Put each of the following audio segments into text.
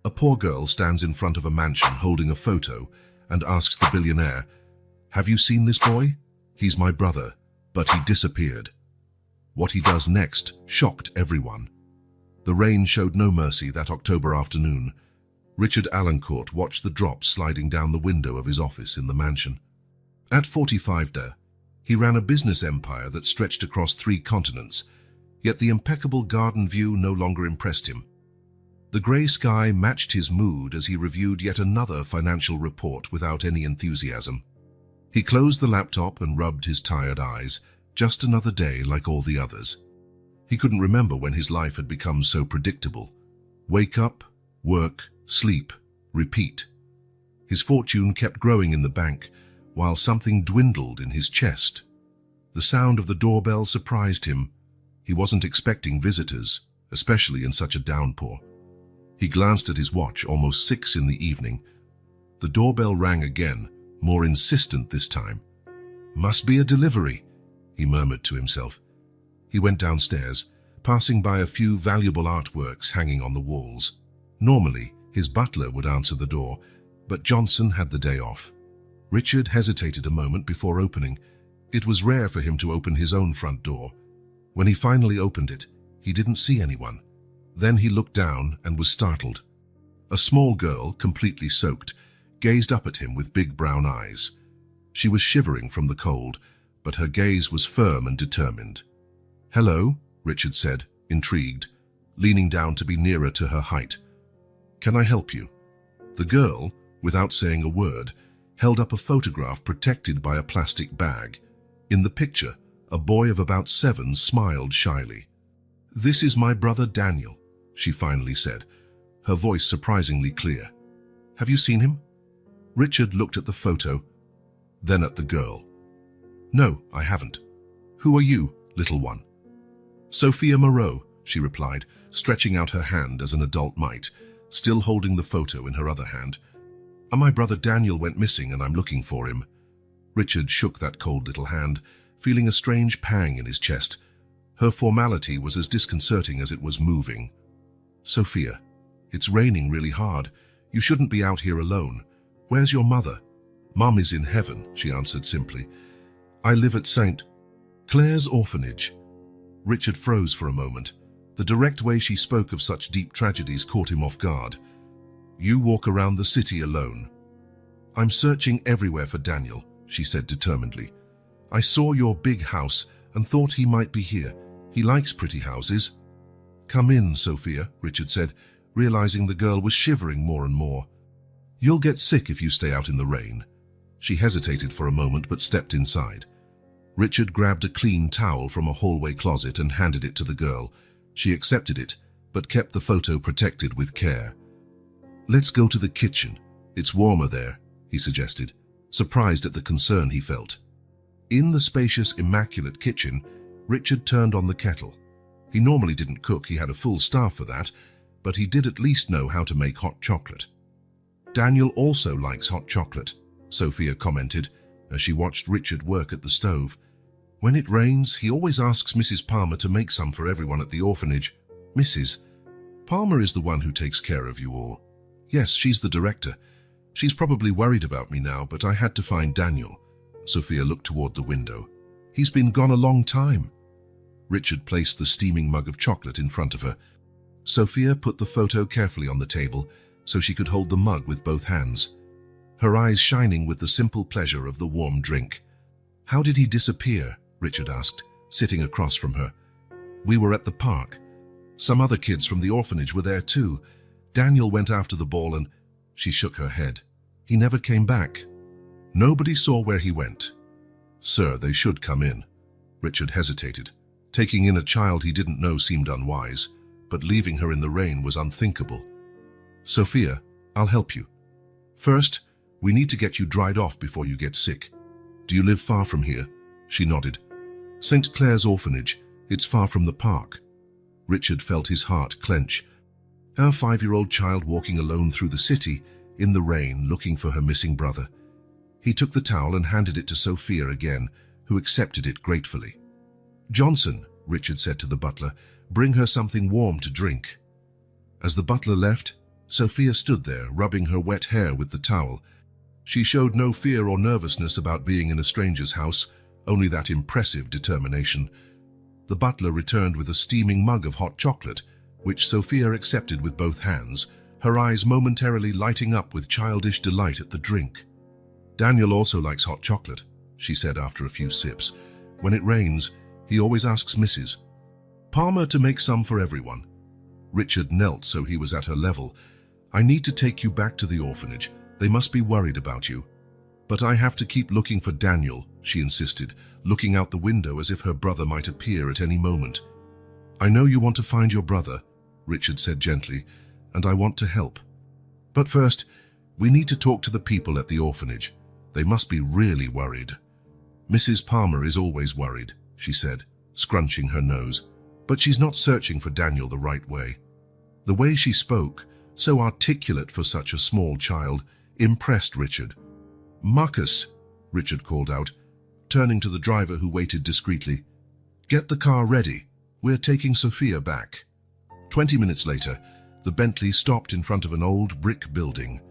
A poor girl stands in front of a mansion holding a photo and asks the billionaire, "Have you seen this boy? He's my brother, but he disappeared." What he does next shocked everyone. The rain showed no mercy that October afternoon. Richard Allencourt watched the drops sliding down the window of his office in the mansion. At 45, he ran a business empire that stretched across 3 continents, yet the impeccable garden view no longer impressed him. The grey sky matched his mood as he reviewed yet another financial report without any enthusiasm. He closed the laptop and rubbed his tired eyes. Just another day like all the others. He couldn't remember when his life had become so predictable. Wake up, work, sleep, repeat. His fortune kept growing in the bank, while something dwindled in his chest. The sound of the doorbell surprised him. He wasn't expecting visitors, especially in such a downpour. He glanced at his watch, almost 6 in the evening. The doorbell rang again, more insistent this time. "Must be a delivery," he murmured to himself. He went downstairs, passing by a few valuable artworks hanging on the walls. Normally, his butler would answer the door, but Johnson had the day off. Richard hesitated a moment before opening. It was rare for him to open his own front door. When he finally opened it, he didn't see anyone. Then he looked down and was startled. A small girl, completely soaked, gazed up at him with big brown eyes. She was shivering from the cold, but her gaze was firm and determined. "Hello," Richard said, intrigued, leaning down to be nearer to her height. "Can I help you?" The girl, without saying a word, held up a photograph protected by a plastic bag. In the picture, a boy of about 7 smiled shyly. "This is my brother Daniel," she finally said, her voice surprisingly clear. "Have you seen him?" Richard looked at the photo, then at the girl. "No, I haven't. Who are you, little one?" "Sophia Moreau," she replied, stretching out her hand as an adult might, still holding the photo in her other hand. "My brother Daniel went missing and I'm looking for him." Richard shook that cold little hand, feeling a strange pang in his chest. Her formality was as disconcerting as it was moving. "Sophia, it's raining really hard. You shouldn't be out here alone. Where's your mother?" "Mum is in heaven," she answered simply. "I live at St. Clair's orphanage." Richard froze for a moment. The direct way she spoke of such deep tragedies caught him off guard. "You walk around the city alone." "I'm searching everywhere for Daniel," she said determinedly. "I saw your big house and thought he might be here. He likes pretty houses." "Come in, Sophia," Richard said, realizing the girl was shivering more and more. "You'll get sick if you stay out in the rain." She hesitated for a moment but stepped inside. Richard grabbed a clean towel from a hallway closet and handed it to the girl. She accepted it, but kept the photo protected with care. "Let's go to the kitchen. It's warmer there," he suggested, surprised at the concern he felt. In the spacious, immaculate kitchen, Richard turned on the kettle. He normally didn't cook, he had a full staff for that, but he did at least know how to make hot chocolate. "Daniel also likes hot chocolate," Sophia commented as she watched Richard work at the stove. "When it rains, he always asks Mrs. Palmer to make some for everyone at the orphanage." "Mrs. Palmer is the one who takes care of you all." "Yes, she's the director. She's probably worried about me now, but I had to find Daniel." Sophia looked toward the window. "He's been gone a long time." Richard placed the steaming mug of chocolate in front of her. Sophia put the photo carefully on the table so she could hold the mug with both hands, her eyes shining with the simple pleasure of the warm drink. "How did he disappear?" Richard asked, sitting across from her. "We were at the park. Some other kids from the orphanage were there too. Daniel went after the ball and..." She shook her head. "He never came back. Nobody saw where he went." "Sir, they should come in." Richard hesitated. Taking in a child he didn't know seemed unwise, but leaving her in the rain was unthinkable. "Sophia, I'll help you. First, we need to get you dried off before you get sick. Do you live far from here?" She nodded. "St. Clair's orphanage. It's far from the park." Richard felt his heart clench. Our 5-year-old child walking alone through the city, in the rain, looking for her missing brother. He took the towel and handed it to Sophia again, who accepted it gratefully. "Johnson," Richard said to the butler, "bring her something warm to drink." As the butler left, Sophia stood there, rubbing her wet hair with the towel. She showed no fear or nervousness about being in a stranger's house, only that impressive determination. The butler returned with a steaming mug of hot chocolate, which Sophia accepted with both hands, her eyes momentarily lighting up with childish delight at the drink. "Daniel also likes hot chocolate," she said after a few sips. "When it rains, he always asks Mrs. Palmer to make some for everyone." Richard knelt so he was at her level. "I need to take you back to the orphanage. They must be worried about you." "But I have to keep looking for Daniel," she insisted, looking out the window as if her brother might appear at any moment. "I know you want to find your brother," Richard said gently, "and I want to help. But first, we need to talk to the people at the orphanage. They must be really worried." "Mrs. Palmer is always worried," she said, scrunching her nose, "but she's not searching for Daniel the right way." The way she spoke, so articulate for such a small child, impressed Richard. "Marcus," Richard called out, turning to the driver who waited discreetly. "Get the car ready. We're taking Sophia back." 20 minutes later, the Bentley stopped in front of an old brick building.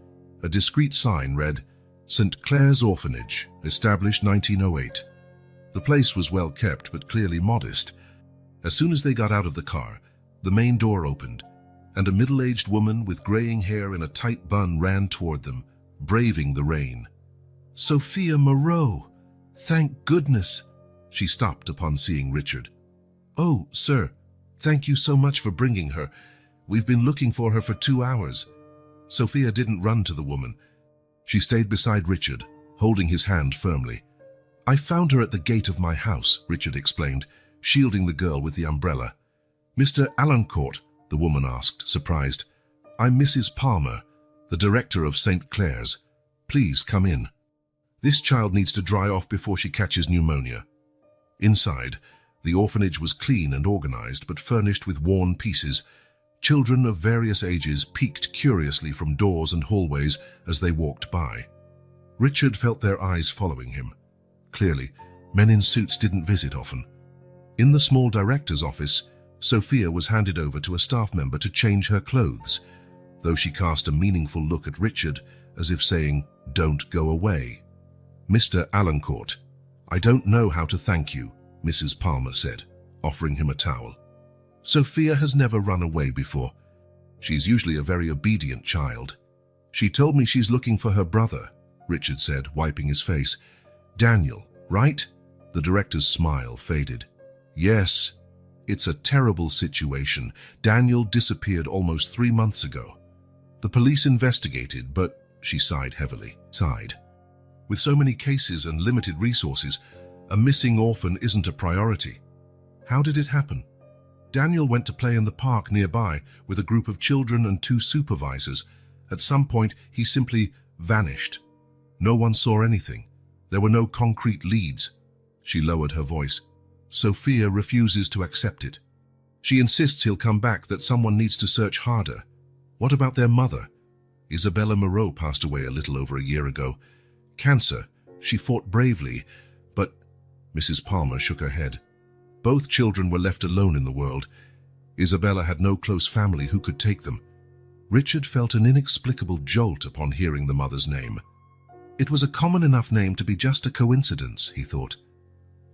A discreet sign read, "St. Clair's Orphanage, established 1908. The place was well kept but clearly modest. As soon as they got out of the car, the main door opened, and a middle-aged woman with graying hair in a tight bun ran toward them, braving the rain. "Sophia Moreau! Thank goodness!" She stopped upon seeing Richard. "Oh, sir, thank you so much for bringing her. We've been looking for her for 2 hours." Sophia didn't run to the woman. She stayed beside Richard, holding his hand firmly. "I found her at the gate of my house," Richard explained, shielding the girl with the umbrella. "Mr. Alancourt?" the woman asked, surprised. "I'm Mrs. Palmer, the director of St. Clair's. Please come in. This child needs to dry off before she catches pneumonia." Inside, the orphanage was clean and organized, but furnished with worn pieces. Children of various ages peeked curiously from doors and hallways as they walked by. Richard felt their eyes following him. Clearly, men in suits didn't visit often. In the small director's office, Sophia was handed over to a staff member to change her clothes, though she cast a meaningful look at Richard, as if saying, "Don't go away." "Mr. Alancourt, I don't know how to thank you," Mrs. Palmer said, offering him a towel. "Sophia has never run away before. She's usually a very obedient child. She told me she's looking for her brother," Richard said, wiping his face. "Daniel, right?" The director's smile faded. "Yes, it's a terrible situation. Daniel disappeared almost 3 months ago. The police investigated, but," she sighed heavily, "with so many cases and limited resources, a missing orphan isn't a priority." "How did it happen?" "Daniel went to play in the park nearby with a group of children and 2 supervisors. At some point, he simply vanished. No one saw anything. There were no concrete leads." She lowered her voice. "Sophia refuses to accept it. She insists he'll come back, that someone needs to search harder. What about their mother? Isabella Moreau passed away a little over a year ago. Cancer. She fought bravely, but..." Mrs. Palmer shook her head. "Both children were left alone in the world. Isabella had no close family who could take them." Richard felt an inexplicable jolt upon hearing the mother's name. It was a common enough name to be just a coincidence, he thought.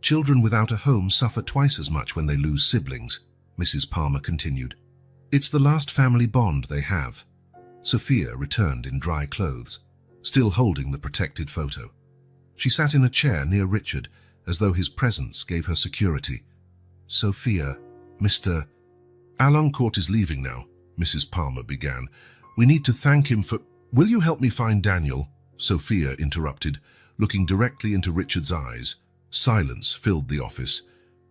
"Children without a home suffer twice as much when they lose siblings," Mrs. Palmer continued. "It's the last family bond they have." Sophia returned in dry clothes, still holding the protected photo. She sat in a chair near Richard, as though his presence gave her security. "Sophia, Mr. Alancourt is leaving now," Mrs. Palmer began. "We need to thank him for..." "Will you help me find Daniel?" Sophia interrupted, looking directly into Richard's eyes. Silence filled the office.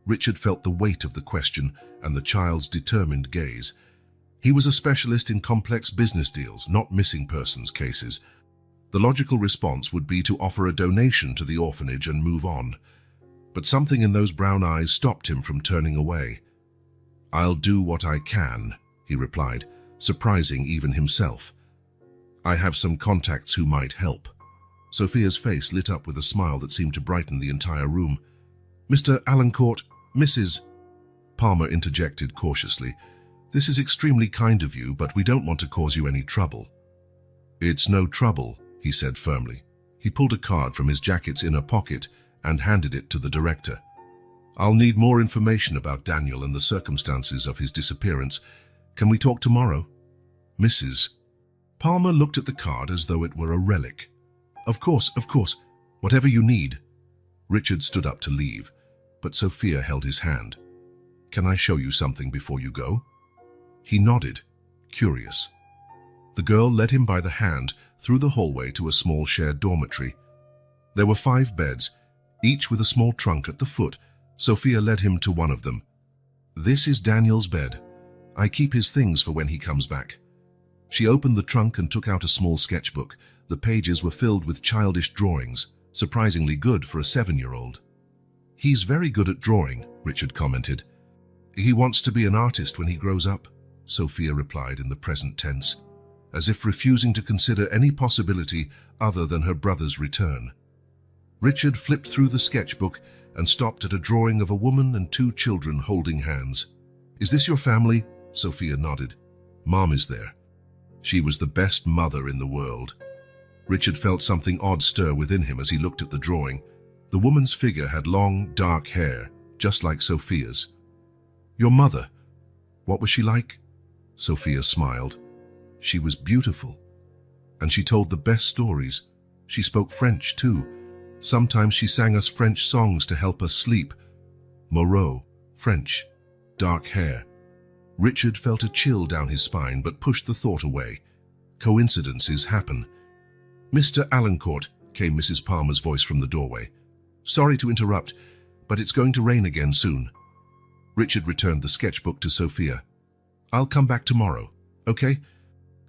Richard felt the weight of the question and the child's determined gaze. He was a specialist in complex business deals, not missing persons cases. The logical response would be to offer a donation to the orphanage and move on. But something in those brown eyes stopped him from turning away. "I'll do what I can," he replied, surprising even himself. "I have some contacts who might help." Sophia's face lit up with a smile that seemed to brighten the entire room. "Mr. Alancourt, Mrs. Palmer interjected cautiously. This is extremely kind of you, but we don't want to cause you any trouble. It's no trouble, he said firmly. He pulled a card from his jacket's inner pocket and handed it to the director. I'll need more information about Daniel and the circumstances of his disappearance. Can we talk tomorrow? Mrs. Palmer looked at the card as though it were a relic. Of course, whatever you need. Richard stood up to leave, but Sophia held his hand. Can I show you something before you go? He nodded, curious. The girl led him by the hand through the hallway to a small shared dormitory. There were 5 beds, each with a small trunk at the foot. Sophia led him to one of them. This is Daniel's bed. I keep his things for when he comes back. She opened the trunk and took out a small sketchbook. The pages were filled with childish drawings, surprisingly good for a 7-year-old. He's very good at drawing, Richard commented. He wants to be an artist when he grows up, Sophia replied in the present tense, as if refusing to consider any possibility other than her brother's return. Richard flipped through the sketchbook and stopped at a drawing of a woman and 2 children holding hands. Is this your family? Sophia nodded. Mom is there. She was the best mother in the world. Richard felt something odd stir within him as he looked at the drawing. The woman's figure had long, dark hair, just like Sophia's. Your mother, what was she like? Sophia smiled. She was beautiful, and she told the best stories. She spoke French too. Sometimes she sang us French songs to help us sleep. Moreau, French, dark hair. Richard felt a chill down his spine but pushed the thought away. Coincidences happen. Mr. Alancourt, came Mrs. Palmer's voice from the doorway. Sorry to interrupt, but it's going to rain again soon. Richard returned the sketchbook to Sophia. I'll come back tomorrow, okay?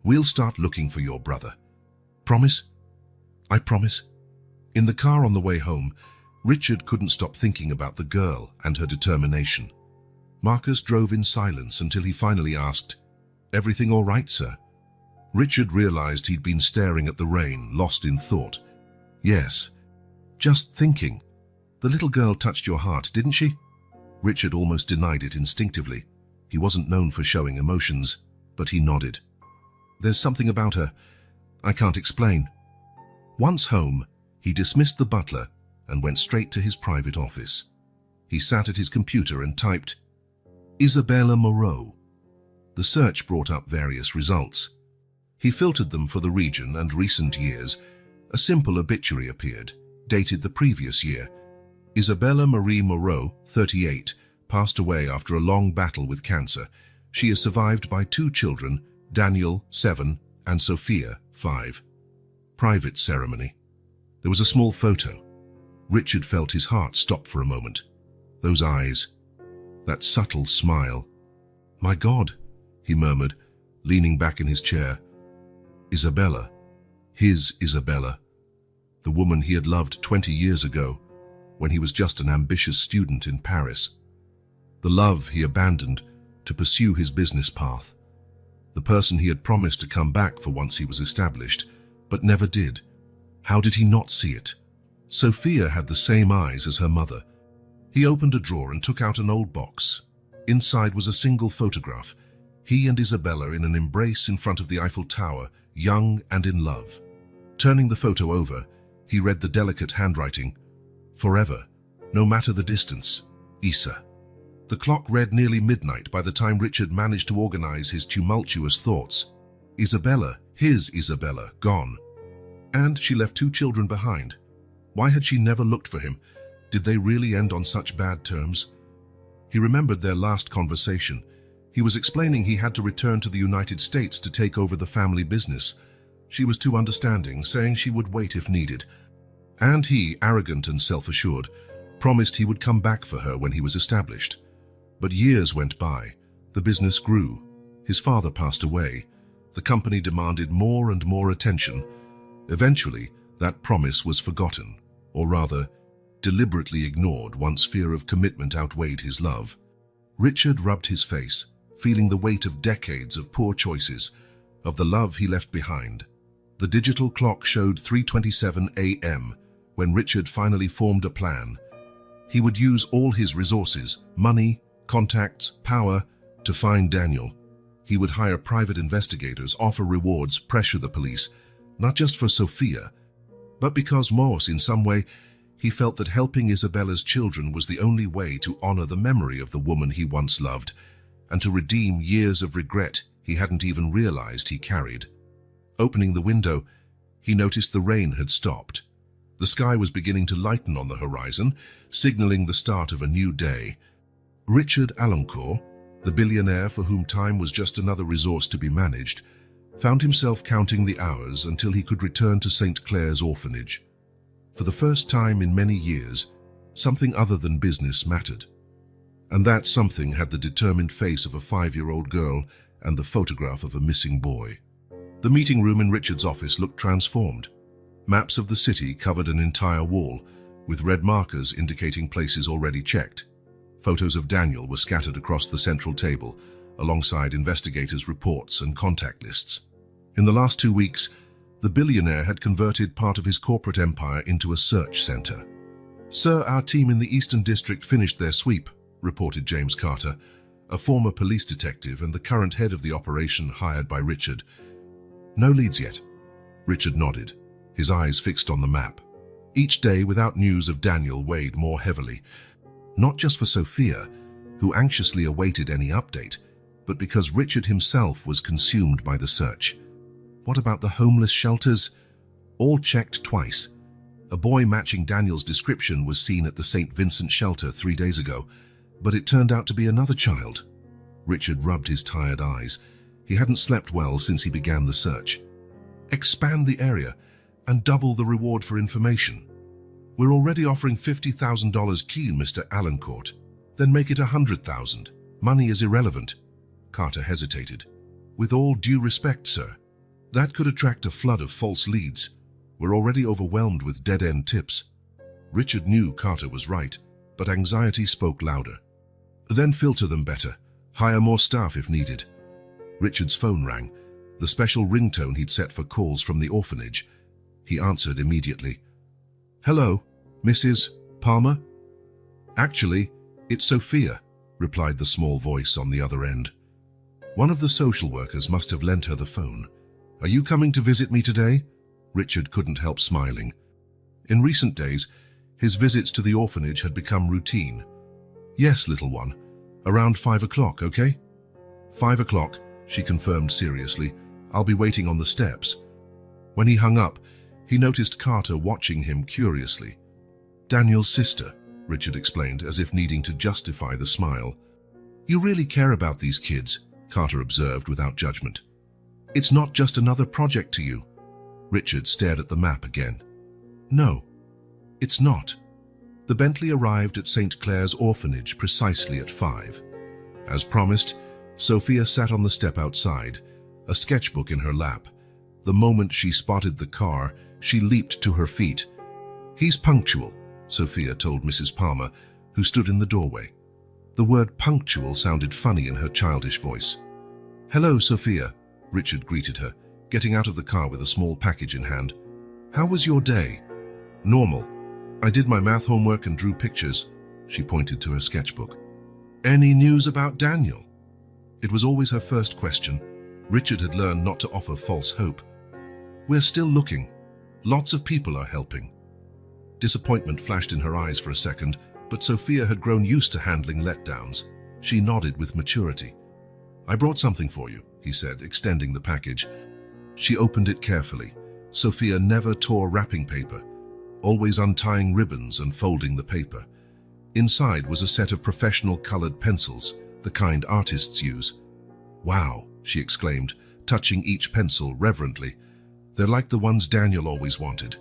We'll start looking for your brother. Promise? I promise. In the car on the way home, Richard couldn't stop thinking about the girl and her determination. Marcus drove in silence until he finally asked, Everything all right, sir? Richard realized he'd been staring at the rain, lost in thought. Yes. Just thinking. The little girl touched your heart, didn't she? Richard almost denied it instinctively. He wasn't known for showing emotions, but he nodded. There's something about her. I can't explain. Once home, he dismissed the butler and went straight to his private office. He sat at his computer and typed, Isabella Moreau. The search brought up various results. He filtered them for the region and recent years. A simple obituary appeared, dated the previous year. Isabella Marie Moreau, 38, passed away after a long battle with cancer. She is survived by 2 children, Daniel, 7, and Sophia, 5. Private ceremony. There was a small photo. Richard felt his heart stop for a moment. Those eyes, that subtle smile. My God, he murmured, leaning back in his chair. Isabella, his Isabella, the woman he had loved 20 years ago, when he was just an ambitious student in Paris. The love he abandoned to pursue his business path. The person he had promised to come back for once he was established, but never did. How did he not see it? Sophia had the same eyes as her mother. He opened a drawer and took out an old box. Inside was a single photograph, he and Isabella in an embrace in front of the Eiffel Tower, young and in love. Turning the photo over, he read the delicate handwriting, Forever, no matter the distance, Isa. The clock read nearly midnight by the time Richard managed to organize his tumultuous thoughts. Isabella, his Isabella, gone. And she left 2 children behind. Why had she never looked for him? Did they really end on such bad terms? He remembered their last conversation. He was explaining he had to return to the United States to take over the family business. She was too understanding, saying she would wait if needed. And he, arrogant and self-assured, promised he would come back for her when he was established. But years went by. The business grew. His father passed away. The company demanded more and more attention. Eventually, that promise was forgotten, or rather, deliberately ignored once fear of commitment outweighed his love. Richard rubbed his face, feeling the weight of decades of poor choices, of the love he left behind. The digital clock showed 3:27 a.m. when Richard finally formed a plan. He would use all his resources, money, contacts, power, to find Daniel. He would hire private investigators, offer rewards, pressure the police, not just for Sophia, but because Morse, in some way, he felt that helping Isabella's children was the only way to honor the memory of the woman he once loved, and to redeem years of regret he hadn't even realized he carried. Opening the window, he noticed the rain had stopped. The sky was beginning to lighten on the horizon, signaling the start of a new day. Richard Alencourt, the billionaire for whom time was just another resource to be managed, found himself counting the hours until he could return to St. Clair's orphanage. For the first time in many years, something other than business mattered. And that something had the determined face of a 5-year-old girl and the photograph of a missing boy. The meeting room in Richard's office looked transformed. Maps of the city covered an entire wall, with red markers indicating places already checked. Photos of Daniel were scattered across the central table, alongside investigators' reports and contact lists. In the last 2 weeks, the billionaire had converted part of his corporate empire into a search center. "Sir, our team in the Eastern District finished their sweep," reported James Carter, a former police detective and the current head of the operation hired by Richard. "No leads yet." Richard nodded, his eyes fixed on the map. Each day without news of Daniel weighed more heavily, not just for Sophia, who anxiously awaited any update, but because Richard himself was consumed by the search. What about the homeless shelters? All checked twice. A boy matching Daniel's description was seen at the St. Vincent shelter 3 days ago, but it turned out to be another child. Richard rubbed his tired eyes. He hadn't slept well since he began the search. "Expand the area and double the reward for information. We're already offering $50,000 keen, Mr. Alencourt. Then make it 100,000. Money is irrelevant." Carter hesitated. "With all due respect, sir, that could attract a flood of false leads. We're already overwhelmed with dead-end tips." Richard knew Carter was right, but anxiety spoke louder. "Then filter them better. Hire more staff if needed." Richard's phone rang, the special ringtone he'd set for calls from the orphanage. He answered immediately. "Hello, Mrs. Palmer?" "Actually, it's Sophia," replied the small voice on the other end. One of the social workers must have lent her the phone. "Are you coming to visit me today?" Richard couldn't help smiling. In recent days, his visits to the orphanage had become routine. "Yes, little one. Around 5 o'clock, okay?" 5 o'clock, she confirmed seriously. "I'll be waiting on the steps." When he hung up, he noticed Carter watching him curiously. "Daniel's sister," Richard explained, as if needing to justify the smile. "You really care about these kids," Carter observed without judgment. "It's not just another project to you." Richard stared at the map again. "No, it's not." The Bentley arrived at St. Clair's orphanage precisely at 5. As promised, Sophia sat on the step outside, a sketchbook in her lap. The moment she spotted the car, she leaped to her feet. "He's punctual," Sophia told Mrs. Palmer, who stood in the doorway. The word punctual sounded funny in her childish voice. "Hello, Sophia," Richard greeted her, getting out of the car with a small package in hand. "How was your day?" "Normal. I did my math homework and drew pictures." She pointed to her sketchbook. "Any news about Daniel?" It was always her first question. Richard had learned not to offer false hope. "We're still looking. Lots of people are helping." Disappointment flashed in her eyes for a second, but Sophia had grown used to handling letdowns. She nodded with maturity. "I brought something for you," he said, extending the package. She opened it carefully. Sophia never tore wrapping paper, always untying ribbons and folding the paper. Inside was a set of professional colored pencils, the kind artists use. "Wow," she exclaimed, touching each pencil reverently. "They're like the ones Daniel always wanted.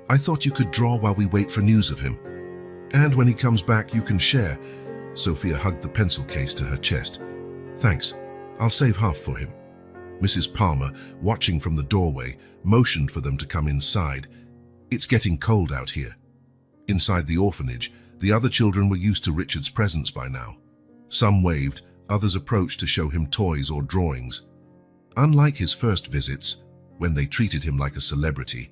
I thought you could draw while we wait for news of him. And when he comes back, you can share." Sophia hugged the pencil case to her chest. "Thanks. I'll save half for him." Mrs. Palmer, watching from the doorway, motioned for them to come inside. "It's getting cold out here." Inside the orphanage, the other children were used to Richard's presence by now. Some waved, others approached to show him toys or drawings. Unlike his first visits, when they treated him like a celebrity,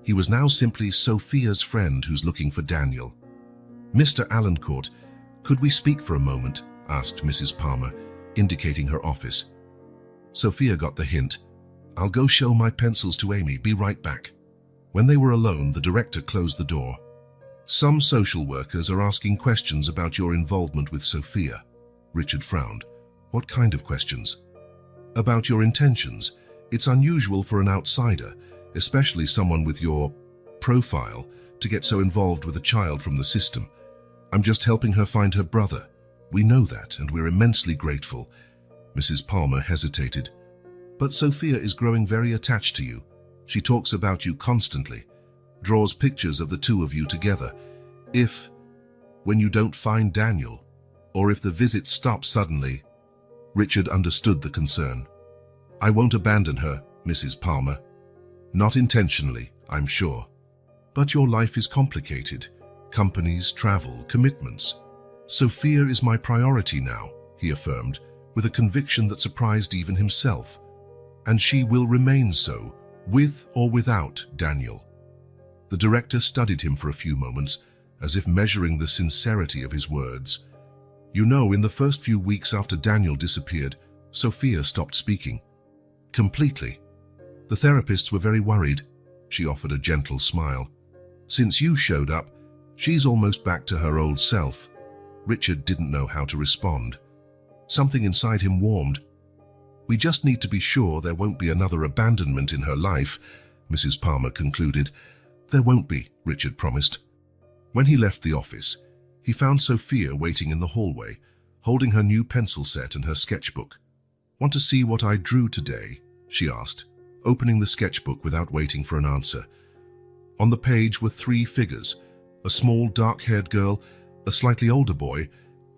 he was now simply Sophia's friend who's looking for Daniel. "Mr. Alencourt, could we speak for a moment?" asked Mrs. Palmer, indicating her office. Sophia got the hint. "I'll go show my pencils to Amy, be right back." When they were alone, the director closed the door. "Some social workers are asking questions about your involvement with Sophia." Richard frowned. "What kind of questions?" "About your intentions. It's unusual for an outsider, especially someone with your profile, to get so involved with a child from the system. I'm just helping her find her brother. We know that, and we're immensely grateful." Mrs. Palmer hesitated. "But Sophia is growing very attached to you. She talks about you constantly, draws pictures of the two of you together. When you don't find Daniel, or if the visit stops suddenly..." Richard understood the concern. "I won't abandon her, Mrs. Palmer. Not intentionally, I'm sure. But your life is complicated. Companies, travel, commitments. Sophia is my priority now," he affirmed, with a conviction that surprised even himself. "And she will remain so, with or without Daniel." The director studied him for a few moments, as if measuring the sincerity of his words. "You know, in the first few weeks after Daniel disappeared, Sophia stopped speaking. Completely. The therapists were very worried." She offered a gentle smile. "Since you showed up, she's almost back to her old self." Richard didn't know how to respond. Something inside him warmed. "We just need to be sure there won't be another abandonment in her life," Mrs. Palmer concluded. "There won't be," Richard promised. When he left the office, he found Sophia waiting in the hallway, holding her new pencil set and her sketchbook. "Want to see what I drew today?" she asked, opening the sketchbook without waiting for an answer. On the page were 3 figures: a small dark-haired girl, a slightly older boy,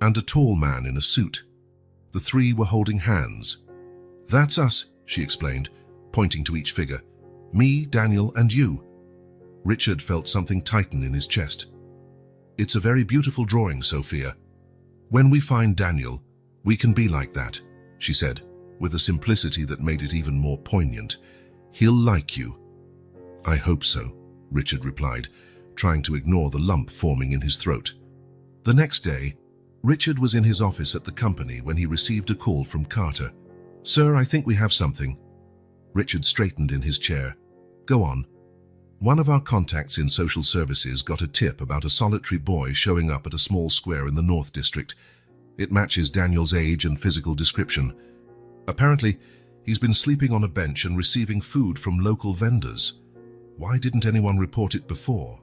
and a tall man in a suit. The 3 were holding hands. "That's us," she explained, pointing to each figure. "Me, Daniel, and you." Richard felt something tighten in his chest. "It's a very beautiful drawing, Sophia. When we find Daniel, we can be like that," she said, with a simplicity that made it even more poignant. "He'll like you." "I hope so," Richard replied, trying to ignore the lump forming in his throat. The next day, Richard was in his office at the company when he received a call from Carter. "Sir, I think we have something." Richard straightened in his chair. "Go on." "One of our contacts in social services got a tip about a solitary boy showing up at a small square in the North District. It matches Daniel's age and physical description. Apparently, he's been sleeping on a bench and receiving food from local vendors. Why didn't anyone report it before?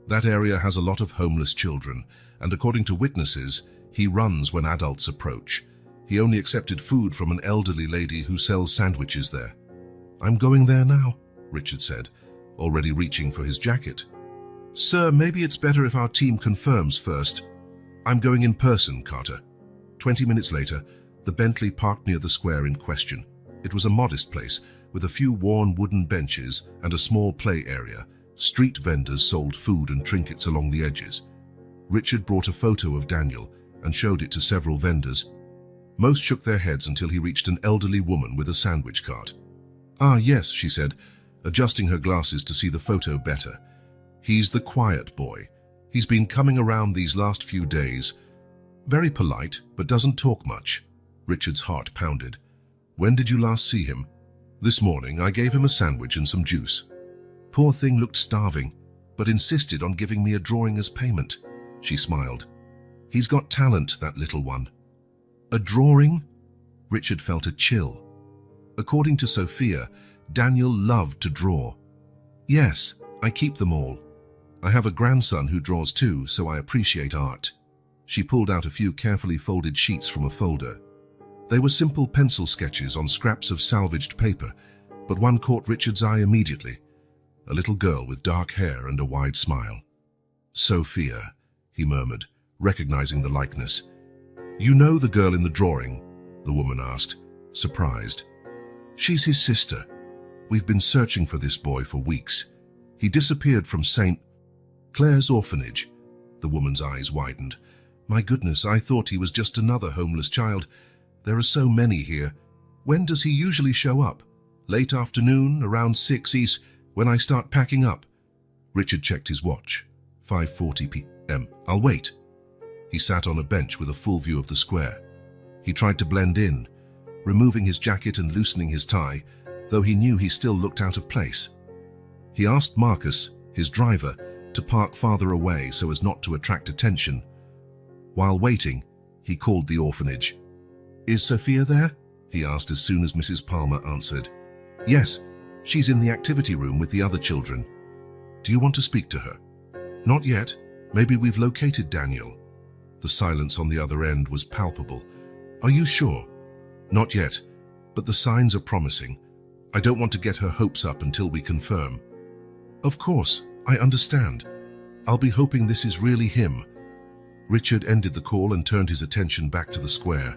That area has a lot of homeless children, and according to witnesses, he runs when adults approach. He only accepted food from an elderly lady who sells sandwiches there." "I'm going there now," Richard said, already reaching for his jacket. "Sir, maybe it's better if our team confirms first." "I'm going in person, Carter." 20 minutes later, the Bentley parked near the square in question. It was a modest place, with a few worn wooden benches and a small play area. Street vendors sold food and trinkets along the edges. Richard brought a photo of Daniel and showed it to several vendors. Most shook their heads until he reached an elderly woman with a sandwich cart. "Ah, yes," she said, adjusting her glasses to see the photo better. "He's the quiet boy. He's been coming around these last few days. Very polite, but doesn't talk much." Richard's heart pounded. "When did you last see him?" "This morning. I gave him a sandwich and some juice." "Poor thing looked starving, but insisted on giving me a drawing as payment." She smiled. "He's got talent, that little one." "A drawing?" Richard felt a chill. According to Sophia, Daniel loved to draw. "Yes, I keep them all. I have a grandson who draws too, so I appreciate art." She pulled out a few carefully folded sheets from a folder. They were simple pencil sketches on scraps of salvaged paper, but one caught Richard's eye immediately. A little girl with dark hair and a wide smile. "Sophia," he murmured, recognizing the likeness. "You know the girl in the drawing?" the woman asked, surprised. "She's his sister. We've been searching for this boy for weeks. He disappeared from St. Clair's orphanage." The woman's eyes widened. "My goodness, I thought he was just another homeless child. There are so many here. When does he usually show up? Late afternoon, around 6 East, when I start packing up?" Richard checked his watch. 5:40 p.m. "I'll wait." He sat on a bench with a full view of the square. He tried to blend in, removing his jacket and loosening his tie, though he knew he still looked out of place. He asked Marcus, his driver, to park farther away so as not to attract attention. While waiting, he called the orphanage. "Is Sophia there?" he asked as soon as Mrs. Palmer answered. "Yes, she's in the activity room with the other children." "Do you want to speak to her?" "Not yet. Maybe we've located Daniel." The silence on the other end was palpable. "Are you sure?" "Not yet, but the signs are promising. I don't want to get her hopes up until we confirm." "Of course, I understand. I'll be hoping this is really him." Richard ended the call and turned his attention back to the square.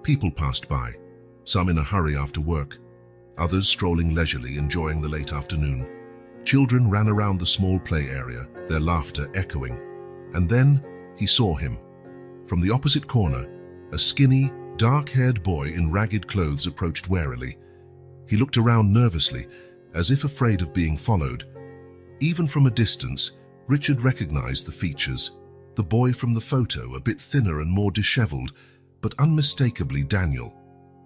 People passed by, some in a hurry after work, others strolling leisurely, enjoying the late afternoon. Children ran around the small play area, their laughter echoing. And then he saw him. From the opposite corner, a skinny, dark-haired boy in ragged clothes approached warily. He looked around nervously, as if afraid of being followed. Even from a distance, Richard recognized the features. The boy from the photo, a bit thinner and more disheveled, but unmistakably Daniel.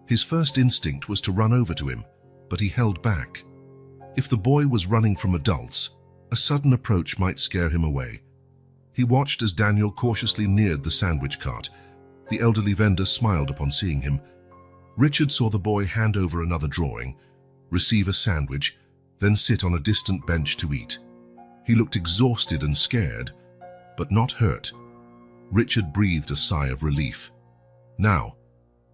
His first instinct was to run over to him, but he held back. If the boy was running from adults, a sudden approach might scare him away. He watched as Daniel cautiously neared the sandwich cart. The elderly vendor smiled upon seeing him. Richard saw the boy hand over another drawing, receive a sandwich, then sit on a distant bench to eat. He looked exhausted and scared, but not hurt. Richard breathed a sigh of relief. Now,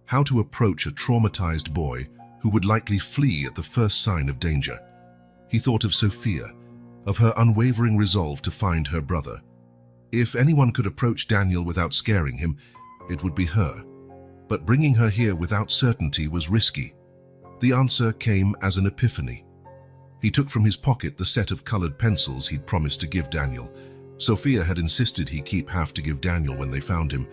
how to approach a traumatized boy who would likely flee at the first sign of danger? He thought of Sophia, of her unwavering resolve to find her brother. If anyone could approach Daniel without scaring him, it would be her. But bringing her here without certainty was risky. The answer came as an epiphany. He took from his pocket the set of colored pencils he'd promised to give Daniel. Sophia had insisted he keep half to give Daniel when they found him.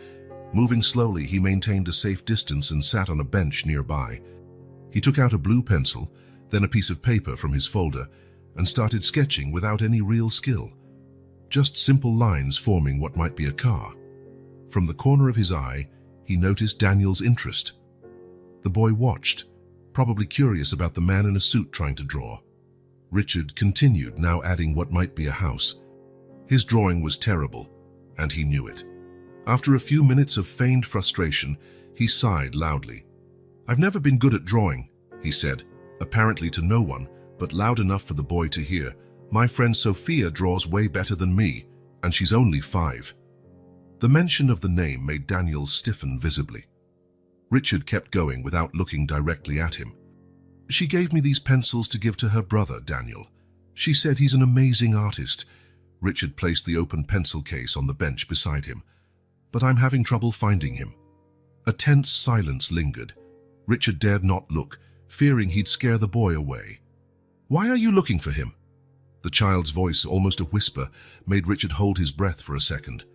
Moving slowly, he maintained a safe distance and sat on a bench nearby. He took out a blue pencil, then a piece of paper from his folder, and started sketching without any real skill. Just simple lines forming what might be a car. From the corner of his eye, he noticed Daniel's interest. The boy watched, probably curious about the man in a suit trying to draw. Richard continued, now adding what might be a house. His drawing was terrible, and he knew it. After a few minutes of feigned frustration, he sighed loudly. "I've never been good at drawing," he said, apparently to no one, but loud enough for the boy to hear. "My friend Sophia draws way better than me, and she's only 5. The mention of the name made Daniel stiffen visibly. Richard kept going without looking directly at him. "She gave me these pencils to give to her brother, Daniel. She said he's an amazing artist." Richard placed the open pencil case on the bench beside him. "But I'm having trouble finding him." A tense silence lingered. Richard dared not look, fearing he'd scare the boy away. "Why are you looking for him?" The child's voice, almost a whisper, made Richard hold his breath for a second.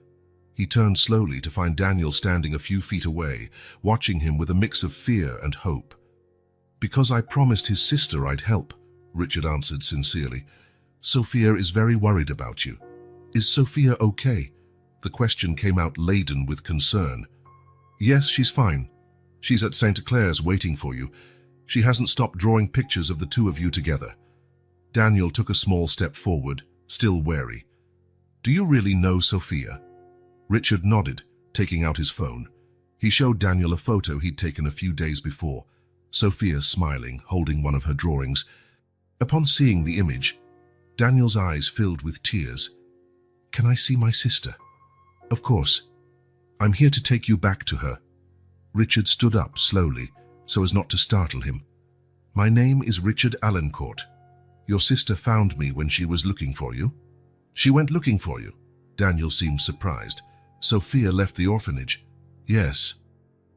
He turned slowly to find Daniel standing a few feet away, watching him with a mix of fear and hope. "Because I promised his sister I'd help," Richard answered sincerely. "Sophia is very worried about you." "Is Sophia okay?" The question came out laden with concern. "Yes, she's fine. She's at St. Clair's waiting for you. She hasn't stopped drawing pictures of the two of you together." Daniel took a small step forward, still wary. "Do you really know Sophia?" Richard nodded, taking out his phone. He showed Daniel a photo he'd taken a few days before, Sophia smiling, holding one of her drawings. Upon seeing the image, Daniel's eyes filled with tears. "Can I see my sister?" "Of course. I'm here to take you back to her." Richard stood up slowly, so as not to startle him. "My name is Richard Allencourt. Your sister found me when she was looking for you." "She went looking for you?" Daniel seemed surprised. "Sophia left the orphanage." "Yes."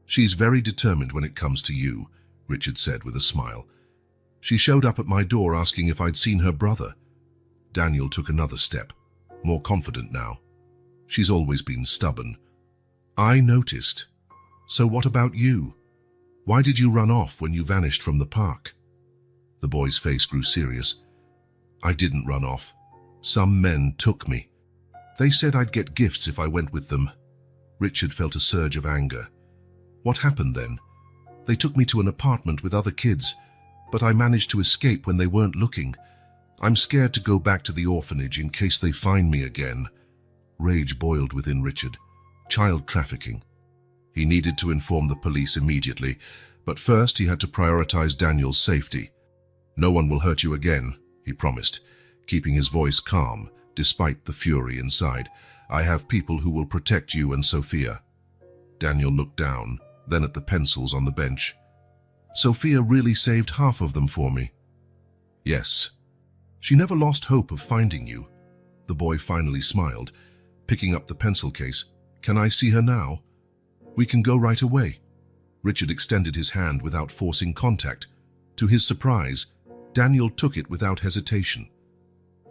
"She's very determined when it comes to you," Richard said with a smile. "She showed up at my door asking if I'd seen her brother." Daniel took another step, more confident now. "She's always been stubborn." "I noticed. So what about you? Why did you run off when you vanished from the park?" The boy's face grew serious. "I didn't run off. Some men took me. They said I'd get gifts if I went with them." Richard felt a surge of anger. "What happened then?" They took me to an apartment with other kids, but I managed to escape when they weren't looking. I'm scared to go back to the orphanage in case they find me again." Rage boiled within Richard. Child trafficking. He needed to inform the police immediately, but first he had to prioritize Daniel's safety. "No one will hurt you again," he promised, keeping his voice calm despite the fury inside. "I have people who will protect you and Sophia." Daniel looked down, then at the pencils on the bench. "Sophia really saved half of them for me." "Yes. She never lost hope of finding you." The boy finally smiled, picking up the pencil case. "Can I see her now?" "We can go right away." Richard extended his hand without forcing contact. To his surprise, Daniel took it without hesitation.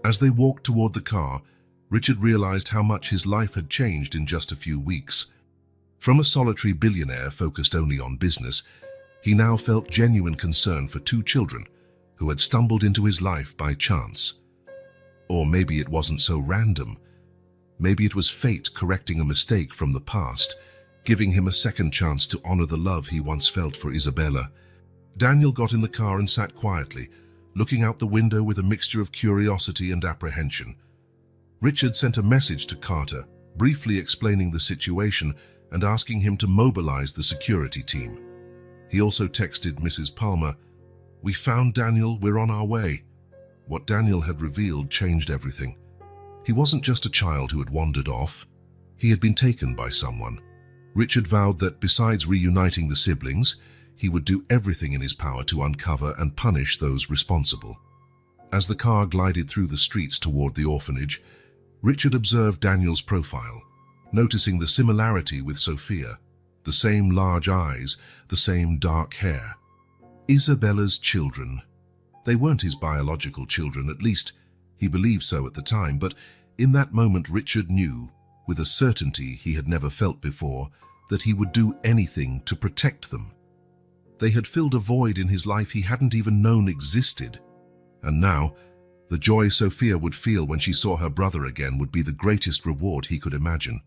As they walked toward the car, Richard realized how much his life had changed in just a few weeks. From a solitary billionaire focused only on business, he now felt genuine concern for two children who had stumbled into his life by chance. Or maybe it wasn't so random. Maybe it was fate correcting a mistake from the past, giving him a second chance to honor the love he once felt for Isabella. Daniel got in the car and sat quietly, looking out the window with a mixture of curiosity and apprehension. Richard sent a message to Carter, briefly explaining the situation and asking him to mobilize the security team. He also texted Mrs. Palmer, "We found Daniel, we're on our way." What Daniel had revealed changed everything. He wasn't just a child who had wandered off. He had been taken by someone. Richard vowed that besides reuniting the siblings, he would do everything in his power to uncover and punish those responsible. As the car glided through the streets toward the orphanage, Richard observed Daniel's profile, noticing the similarity with Sophia, the same large eyes, the same dark hair. Isabella's children. They weren't his biological children, at least he believed so at the time, but in that moment Richard knew, with a certainty he had never felt before, that he would do anything to protect them. They had filled a void in his life he hadn't even known existed. And now, the joy Sophia would feel when she saw her brother again would be the greatest reward he could imagine.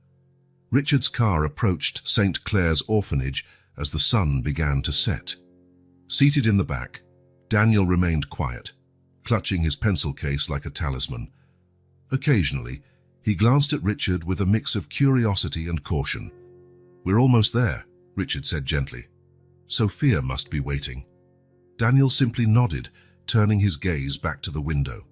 Richard's car approached St. Clair's orphanage as the sun began to set. Seated in the back, Daniel remained quiet, clutching his pencil case like a talisman. Occasionally, he glanced at Richard with a mix of curiosity and caution. "We're almost there," Richard said gently. "Sophia must be waiting." Daniel simply nodded, turning his gaze back to the window.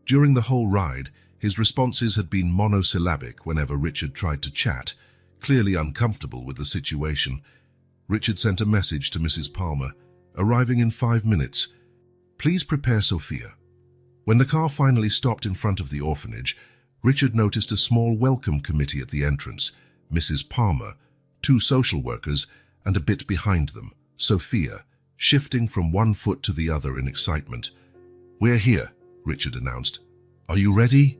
During the whole ride, his responses had been monosyllabic whenever Richard tried to chat, clearly uncomfortable with the situation. Richard sent a message to Mrs. Palmer, arriving in 5 minutes. "Please prepare Sophia." When the car finally stopped in front of the orphanage, Richard noticed a small welcome committee at the entrance, Mrs. Palmer, 2 social workers, and a bit behind them, Sophia, shifting from one foot to the other in excitement. "We're here," Richard announced. "Are you ready?"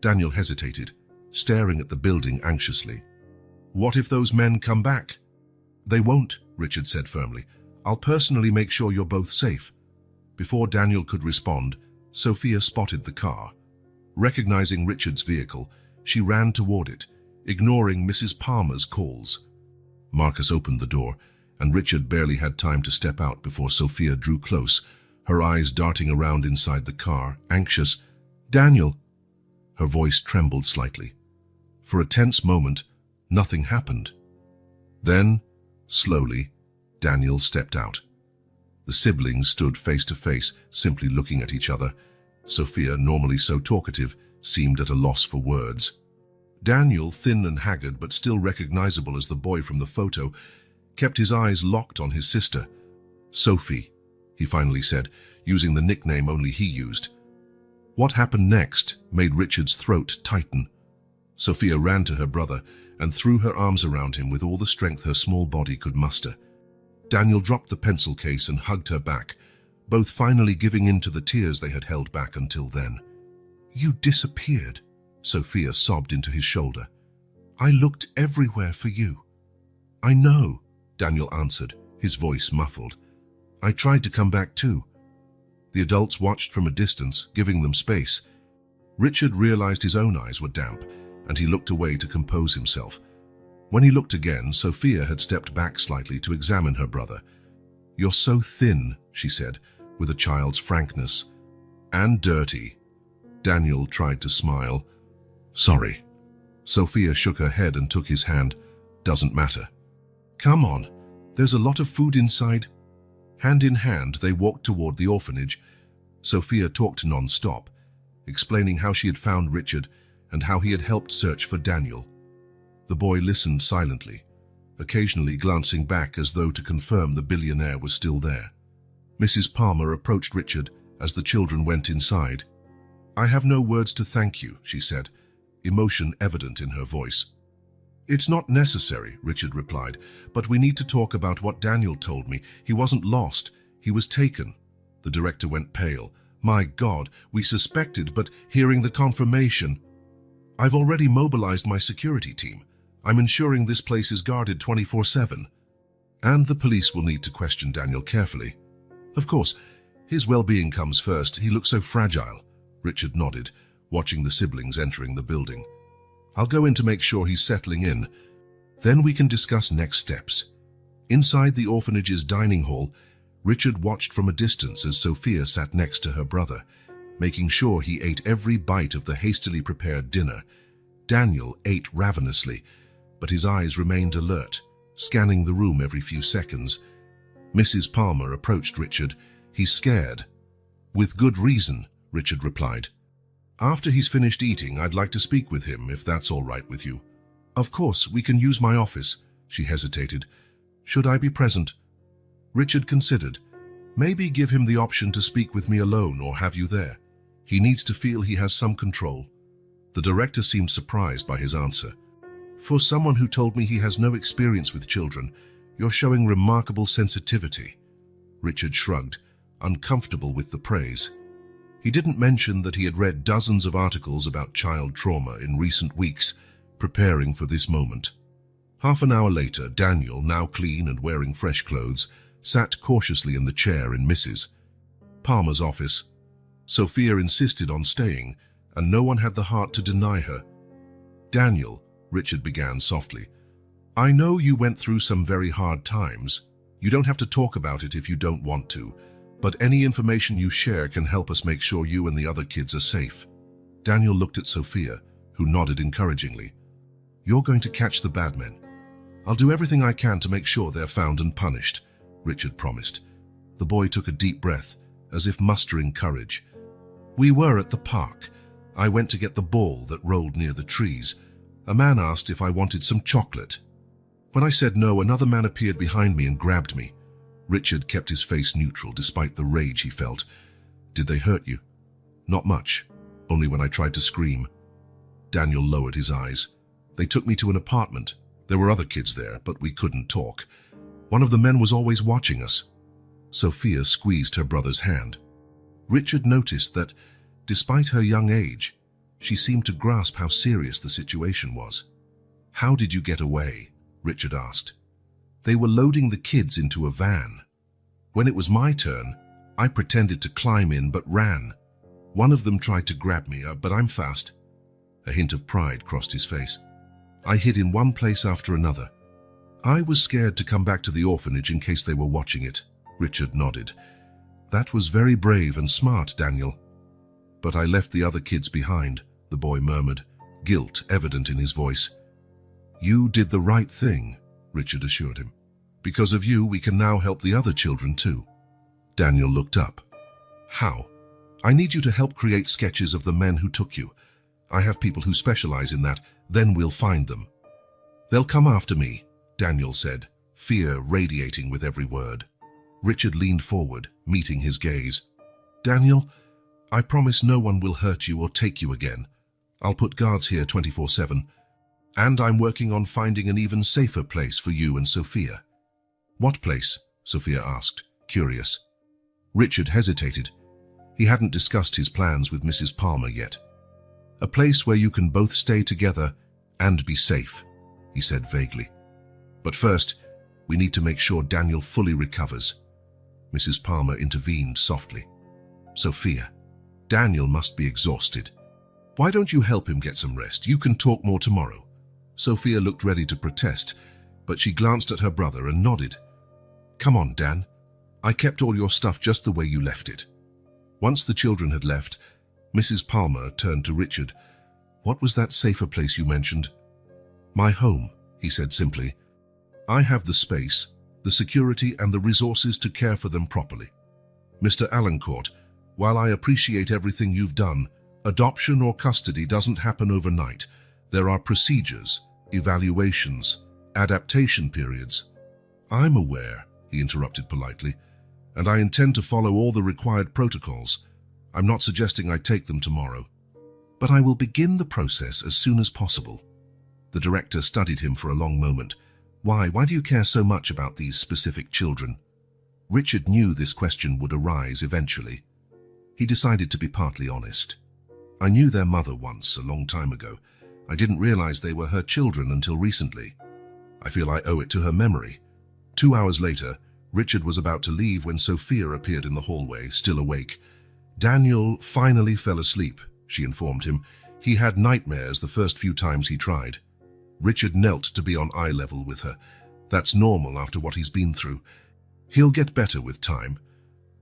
Daniel hesitated, staring at the building anxiously. "What if those men come back?" "They won't," Richard said firmly. "I'll personally make sure you're both safe." Before Daniel could respond, Sophia spotted the car. Recognizing Richard's vehicle, she ran toward it, ignoring Mrs. Palmer's calls. Marcus opened the door, and Richard barely had time to step out before Sophia drew close, her eyes darting around inside the car, anxious. "Daniel!" Her voice trembled slightly. For a tense moment, nothing happened. Then, slowly, Daniel stepped out. The siblings stood face to face, simply looking at each other. Sophia, normally so talkative, seemed at a loss for words. Daniel, thin and haggard but still recognizable as the boy from the photo, kept his eyes locked on his sister. "Sophie," he finally said, using the nickname only he used. What happened next made Richard's throat tighten. Sophia ran to her brother and threw her arms around him with all the strength her small body could muster. Daniel dropped the pencil case and hugged her back, both finally giving in to the tears they had held back until then. "You disappeared," Sophia sobbed into his shoulder. "I looked everywhere for you." "I know," Daniel answered, his voice muffled. "I tried to come back too." The adults watched from a distance, giving them space. Richard realized his own eyes were damp, and he looked away to compose himself. When he looked again, Sophia had stepped back slightly to examine her brother. "You're so thin," she said, with a child's frankness. "And dirty." Daniel tried to smile. "Sorry." Sophia shook her head and took his hand. "Doesn't matter." "Come on, there's a lot of food inside." Hand in hand, they walked toward the orphanage. Sophia talked non-stop, explaining how she had found Richard and how he had helped search for Daniel. The boy listened silently, occasionally glancing back as though to confirm the billionaire was still there. Mrs. Palmer approached Richard as the children went inside. "I have no words to thank you," she said, emotion evident in her voice. "It's not necessary," Richard replied, "but we need to talk about what Daniel told me. He wasn't lost, he was taken." The director went pale. "My God, we suspected, but hearing the confirmation." "I've already mobilized my security team. I'm ensuring this place is guarded 24/7. And the police will need to question Daniel carefully. Of course, his well-being comes first. He looks so fragile." Richard nodded, watching the siblings entering the building. "I'll go in to make sure he's settling in. Then we can discuss next steps." Inside the orphanage's dining hall, Richard watched from a distance as Sophia sat next to her brother, making sure he ate every bite of the hastily prepared dinner. Daniel ate ravenously, but his eyes remained alert, scanning the room every few seconds. Mrs. Palmer approached Richard. "He's scared." "With good reason," Richard replied. "After he's finished eating, I'd like to speak with him, if that's all right with you." "Of course, we can use my office." She hesitated. "Should I be present?" Richard considered. "Maybe give him the option to speak with me alone or have you there. He needs to feel he has some control." The director seemed surprised by his answer. "For someone who told me he has no experience with children, you're showing remarkable sensitivity." Richard shrugged, uncomfortable with the praise. He didn't mention that he had read dozens of articles about child trauma in recent weeks, preparing for this moment. Half an hour later, Daniel, now clean and wearing fresh clothes, sat cautiously in the chair in Mrs. Palmer's office. Sophia insisted on staying, and no one had the heart to deny her. "Daniel," Richard began softly, "I know you went through some very hard times. You don't have to talk about it if you don't want to, but any information you share can help us make sure you and the other kids are safe." Daniel looked at Sophia, who nodded encouragingly. "You're going to catch the bad men. I'll do everything I can to make sure they're found and punished," Richard promised. The boy took a deep breath, as if mustering courage. "We were at the park. I went to get the ball that rolled near the trees. A man asked if I wanted some chocolate. When I said no, another man appeared behind me and grabbed me." Richard kept his face neutral despite the rage he felt. "Did they hurt you?" "Not much, only when I tried to scream." Daniel lowered his eyes. "They took me to an apartment. There were other kids there, but we couldn't talk. One of the men was always watching us." Sophia squeezed her brother's hand. Richard noticed that, despite her young age, she seemed to grasp how serious the situation was. "How did you get away?" Richard asked. "They were loading the kids into a van. When it was my turn, I pretended to climb in but ran. One of them tried to grab me, but I'm fast." A hint of pride crossed his face. "I hid in one place after another. I was scared to come back to the orphanage in case they were watching it." Richard nodded. "That was very brave and smart, Daniel." "But I left the other kids behind," the boy murmured, guilt evident in his voice. "You did the right thing," Richard assured him. "Because of you, we can now help the other children too." Daniel looked up. "How?" "I need you to help create sketches of the men who took you. I have people who specialize in that. Then we'll find them." "They'll come after me," Daniel said, fear radiating with every word. Richard leaned forward, meeting his gaze. "Daniel, I promise no one will hurt you or take you again. I'll put guards here 24/7. And I'm working on finding an even safer place for you and Sophia." "What place?" Sophia asked, curious. Richard hesitated. He hadn't discussed his plans with Mrs. Palmer yet. "A place where you can both stay together and be safe," he said vaguely. "But first, we need to make sure Daniel fully recovers." Mrs. Palmer intervened softly. "Sophia, Daniel must be exhausted. Why don't you help him get some rest? You can talk more tomorrow." Sophia looked ready to protest, but she glanced at her brother and nodded. "Come on, Dan. I kept all your stuff just the way you left it." Once the children had left, Mrs. Palmer turned to Richard. "What was that safer place you mentioned?" "My home," he said simply. "I have the space, the security and the resources to care for them properly. Mr. Alancourt, while I appreciate everything you've done, adoption or custody doesn't happen overnight. There are procedures, evaluations, adaptation periods." "I'm aware," he interrupted politely, "and I intend to follow all the required protocols. I'm not suggesting I take them tomorrow. But I will begin the process as soon as possible." The director studied him for a long moment. Why do you care so much about these specific children?" Richard knew this question would arise eventually. He decided to be partly honest. "I knew their mother once, a long time ago. I didn't realize they were her children until recently. I feel I owe it to her memory." 2 hours later, Richard was about to leave when Sophia appeared in the hallway, still awake. "Daniel finally fell asleep," she informed him. "He had nightmares the first few times he tried." Richard knelt to be on eye level with her. "That's normal after what he's been through. He'll get better with time."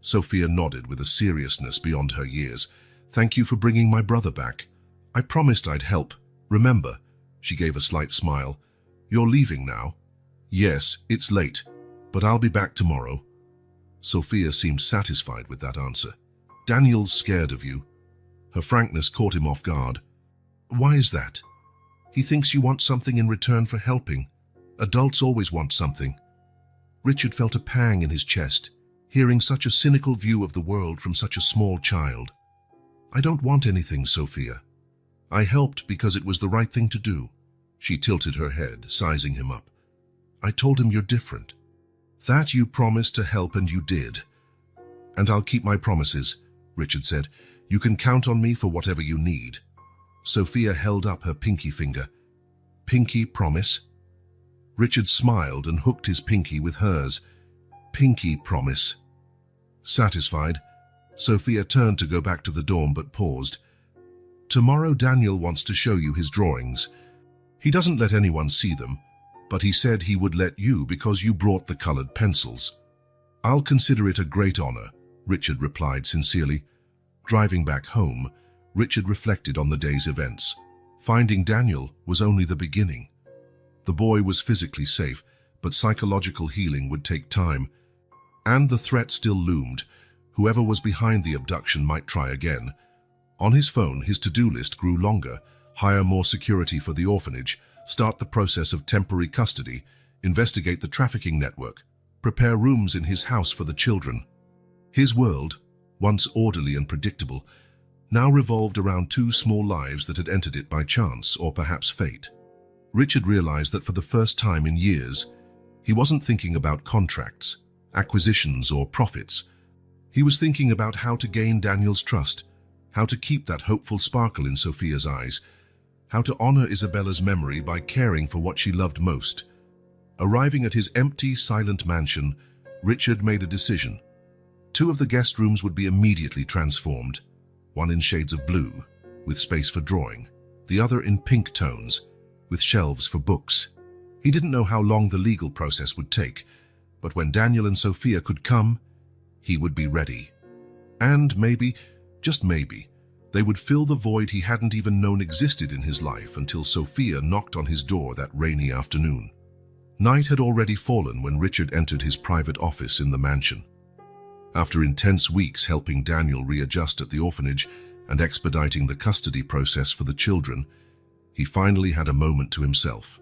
Sophia nodded with a seriousness beyond her years. "Thank you for bringing my brother back. I promised I'd help. Remember?" She gave a slight smile. "You're leaving now?" "Yes, it's late, but I'll be back tomorrow." Sophia seemed satisfied with that answer. "Daniel's scared of you." Her frankness caught him off guard. "Why is that?" "He thinks you want something in return for helping. Adults always want something." Richard felt a pang in his chest, hearing such a cynical view of the world from such a small child. "I don't want anything, Sophia. I helped because it was the right thing to do." She tilted her head, sizing him up. "I told him you're different. That you promised to help and you did. And I'll keep my promises," Richard said. "You can count on me for whatever you need." Sophia held up her pinky finger. "Pinky promise?" Richard smiled and hooked his pinky with hers. "Pinky promise." Satisfied, Sophia turned to go back to the dorm but paused. "Tomorrow Daniel wants to show you his drawings. He doesn't let anyone see them, but he said he would let you because you brought the colored pencils." "I'll consider it a great honor," Richard replied sincerely. Driving back home, Richard reflected on the day's events. Finding Daniel was only the beginning. The boy was physically safe, but psychological healing would take time. And the threat still loomed. Whoever was behind the abduction might try again. On his phone, his to-do list grew longer. Hire more security for the orphanage, start the process of temporary custody, investigate the trafficking network, prepare rooms in his house for the children. His world, once orderly and predictable, now revolved around 2 small lives that had entered it by chance or perhaps fate. Richard realized that for the first time in years, he wasn't thinking about contracts, acquisitions, or profits. He was thinking about how to gain Daniel's trust, how to keep that hopeful sparkle in Sophia's eyes, how to honor Isabella's memory by caring for what she loved most. Arriving at his empty, silent mansion, Richard made a decision. 2 of the guest rooms would be immediately transformed, one in shades of blue, with space for drawing, the other in pink tones, with shelves for books. He didn't know how long the legal process would take, but when Daniel and Sophia could come, he would be ready. And maybe, just maybe, they would fill the void he hadn't even known existed in his life until Sophia knocked on his door that rainy afternoon. Night had already fallen when Richard entered his private office in the mansion. After intense weeks helping Daniel readjust at the orphanage and expediting the custody process for the children, he finally had a moment to himself.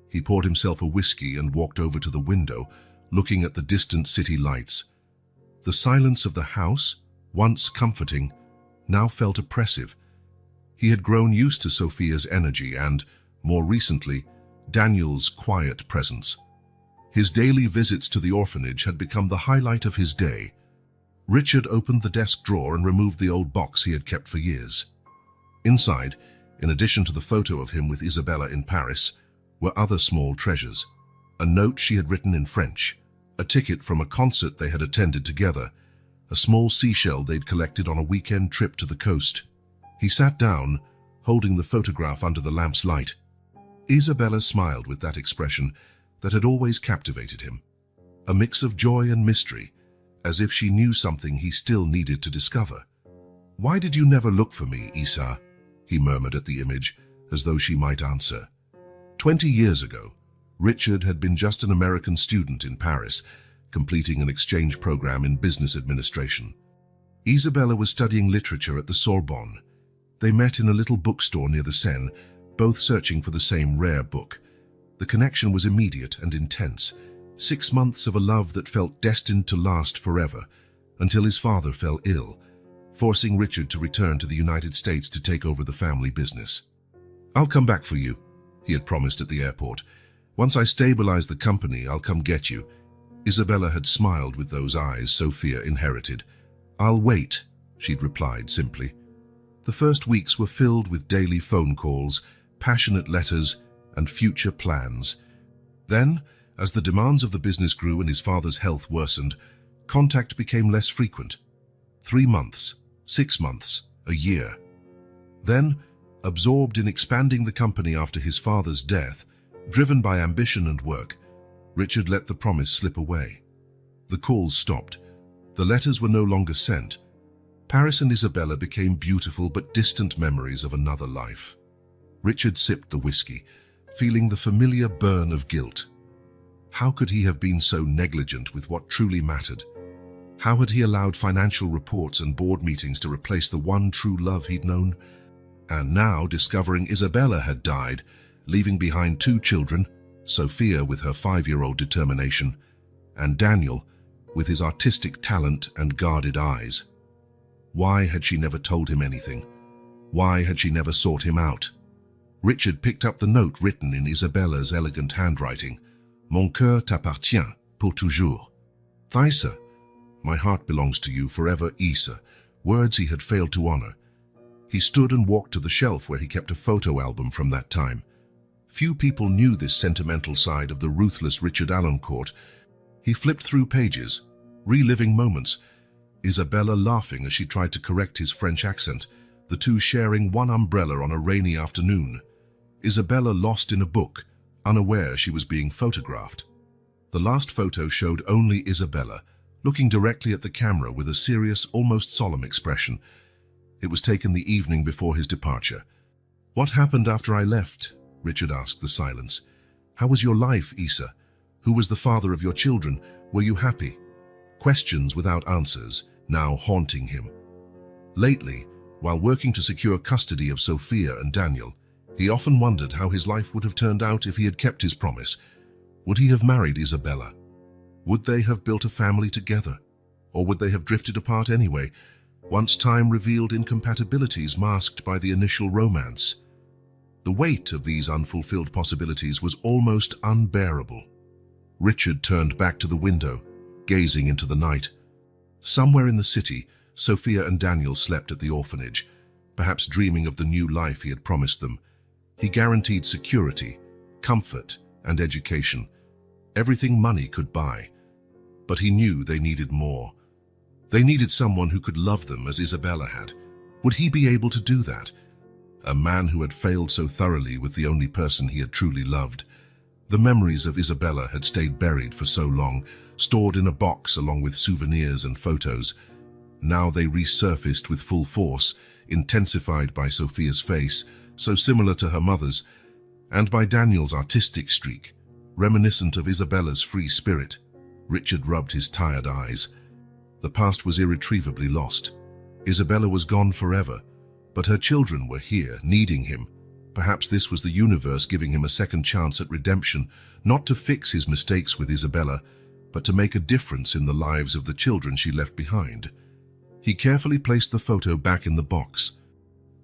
He poured himself a whiskey and walked over to the window, looking at the distant city lights. The silence of the house, once comforting, now felt oppressive. He had grown used to Sophia's energy and, more recently, Daniel's quiet presence. His daily visits to the orphanage had become the highlight of his day. Richard opened the desk drawer and removed the old box he had kept for years. Inside, in addition to the photo of him with Isabella in Paris, were other small treasures. A note she had written in French, a ticket from a concert they had attended together, a small seashell they'd collected on a weekend trip to the coast. He sat down, holding the photograph under the lamp's light. Isabella smiled with that expression that had always captivated him, a mix of joy and mystery, as if she knew something he still needed to discover. "Why did you never look for me, Isa?" he murmured at the image, as though she might answer. 20 years ago, Richard had been just an American student in Paris, completing an exchange program in business administration. Isabella was studying literature at the Sorbonne. They met in a little bookstore near the Seine, both searching for the same rare book. The connection was immediate and intense, 6 months of a love that felt destined to last forever, until his father fell ill, forcing Richard to return to the United States to take over the family business. "I'll come back for you," he had promised at the airport. "Once I stabilize the company, I'll come get you." Isabella had smiled with those eyes Sophia inherited. "I'll wait," she'd replied simply. The first weeks were filled with daily phone calls, passionate letters, and future plans. Then, as the demands of the business grew and his father's health worsened, contact became less frequent. 3 months, 6 months, a year. Then, absorbed in expanding the company after his father's death, driven by ambition and work, Richard let the promise slip away. The calls stopped. The letters were no longer sent. Paris and Isabella became beautiful but distant memories of another life. Richard sipped the whiskey, feeling the familiar burn of guilt. How could he have been so negligent with what truly mattered? How had he allowed financial reports and board meetings to replace the one true love he'd known? And now, discovering Isabella had died, leaving behind 2 children, Sophia with her 5-year-old determination, and Daniel with his artistic talent and guarded eyes. Why had she never told him anything? Why had she never sought him out? Richard picked up the note written in Isabella's elegant handwriting. "Mon cœur t'appartient pour toujours." "Thaisa, my heart belongs to you forever, Isa," words he had failed to honor. He stood and walked to the shelf where he kept a photo album from that time. Few people knew this sentimental side of the ruthless Richard Alencourt. He flipped through pages, reliving moments, Isabella laughing as she tried to correct his French accent, the two sharing one umbrella on a rainy afternoon. Isabella lost in a book, unaware she was being photographed. The last photo showed only Isabella, looking directly at the camera with a serious, almost solemn expression. It was taken the evening before his departure. "What happened after I left?" Richard asked the silence. "How was your life, Isa? Who was the father of your children? Were you happy?" Questions without answers, now haunting him. Lately, while working to secure custody of Sophia and Daniel, he often wondered how his life would have turned out if he had kept his promise. Would he have married Isabella? Would they have built a family together? Or would they have drifted apart anyway, once time revealed incompatibilities masked by the initial romance? The weight of these unfulfilled possibilities was almost unbearable. Richard turned back to the window, gazing into the night. Somewhere in the city, Sophia and Daniel slept at the orphanage, perhaps dreaming of the new life he had promised them. He guaranteed security, comfort, and education, everything money could buy. But he knew they needed more. They needed someone who could love them as Isabella had. Would he be able to do that? A man who had failed so thoroughly with the only person he had truly loved. The memories of Isabella had stayed buried for so long, stored in a box along with souvenirs and photos. Now they resurfaced with full force, intensified by Sophia's face, so similar to her mother's, and by Daniel's artistic streak, reminiscent of Isabella's free spirit. Richard rubbed his tired eyes. The past was irretrievably lost. Isabella was gone forever, but her children were here, needing him. Perhaps this was the universe giving him a second chance at redemption, not to fix his mistakes with Isabella, but to make a difference in the lives of the children she left behind. He carefully placed the photo back in the box.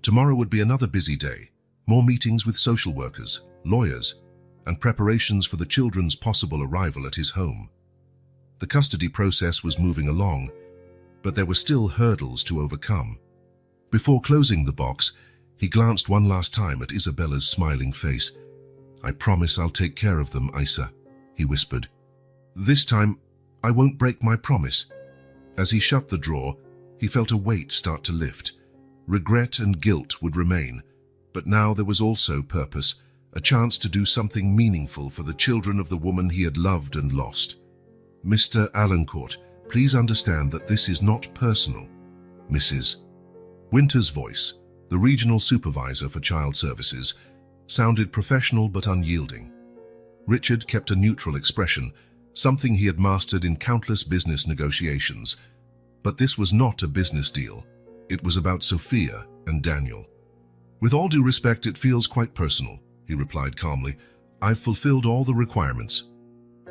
Tomorrow would be another busy day, more meetings with social workers, lawyers, and preparations for the children's possible arrival at his home. The custody process was moving along, but there were still hurdles to overcome. Before closing the box, he glanced one last time at Isabella's smiling face. "I promise I'll take care of them, Isa," he whispered. "This time, I won't break my promise." As he shut the drawer, he felt a weight start to lift. Regret and guilt would remain, but now there was also purpose, a chance to do something meaningful for the children of the woman he had loved and lost. Mr. Alancourt, please understand that this is not personal. Mrs. Winter's voice, the regional supervisor for child services, sounded professional but unyielding. Richard kept a neutral expression, something he had mastered in countless business negotiations. But this was not a business deal. It was about Sophia and Daniel. With all due respect, it feels quite personal, he replied calmly. I've fulfilled all the requirements.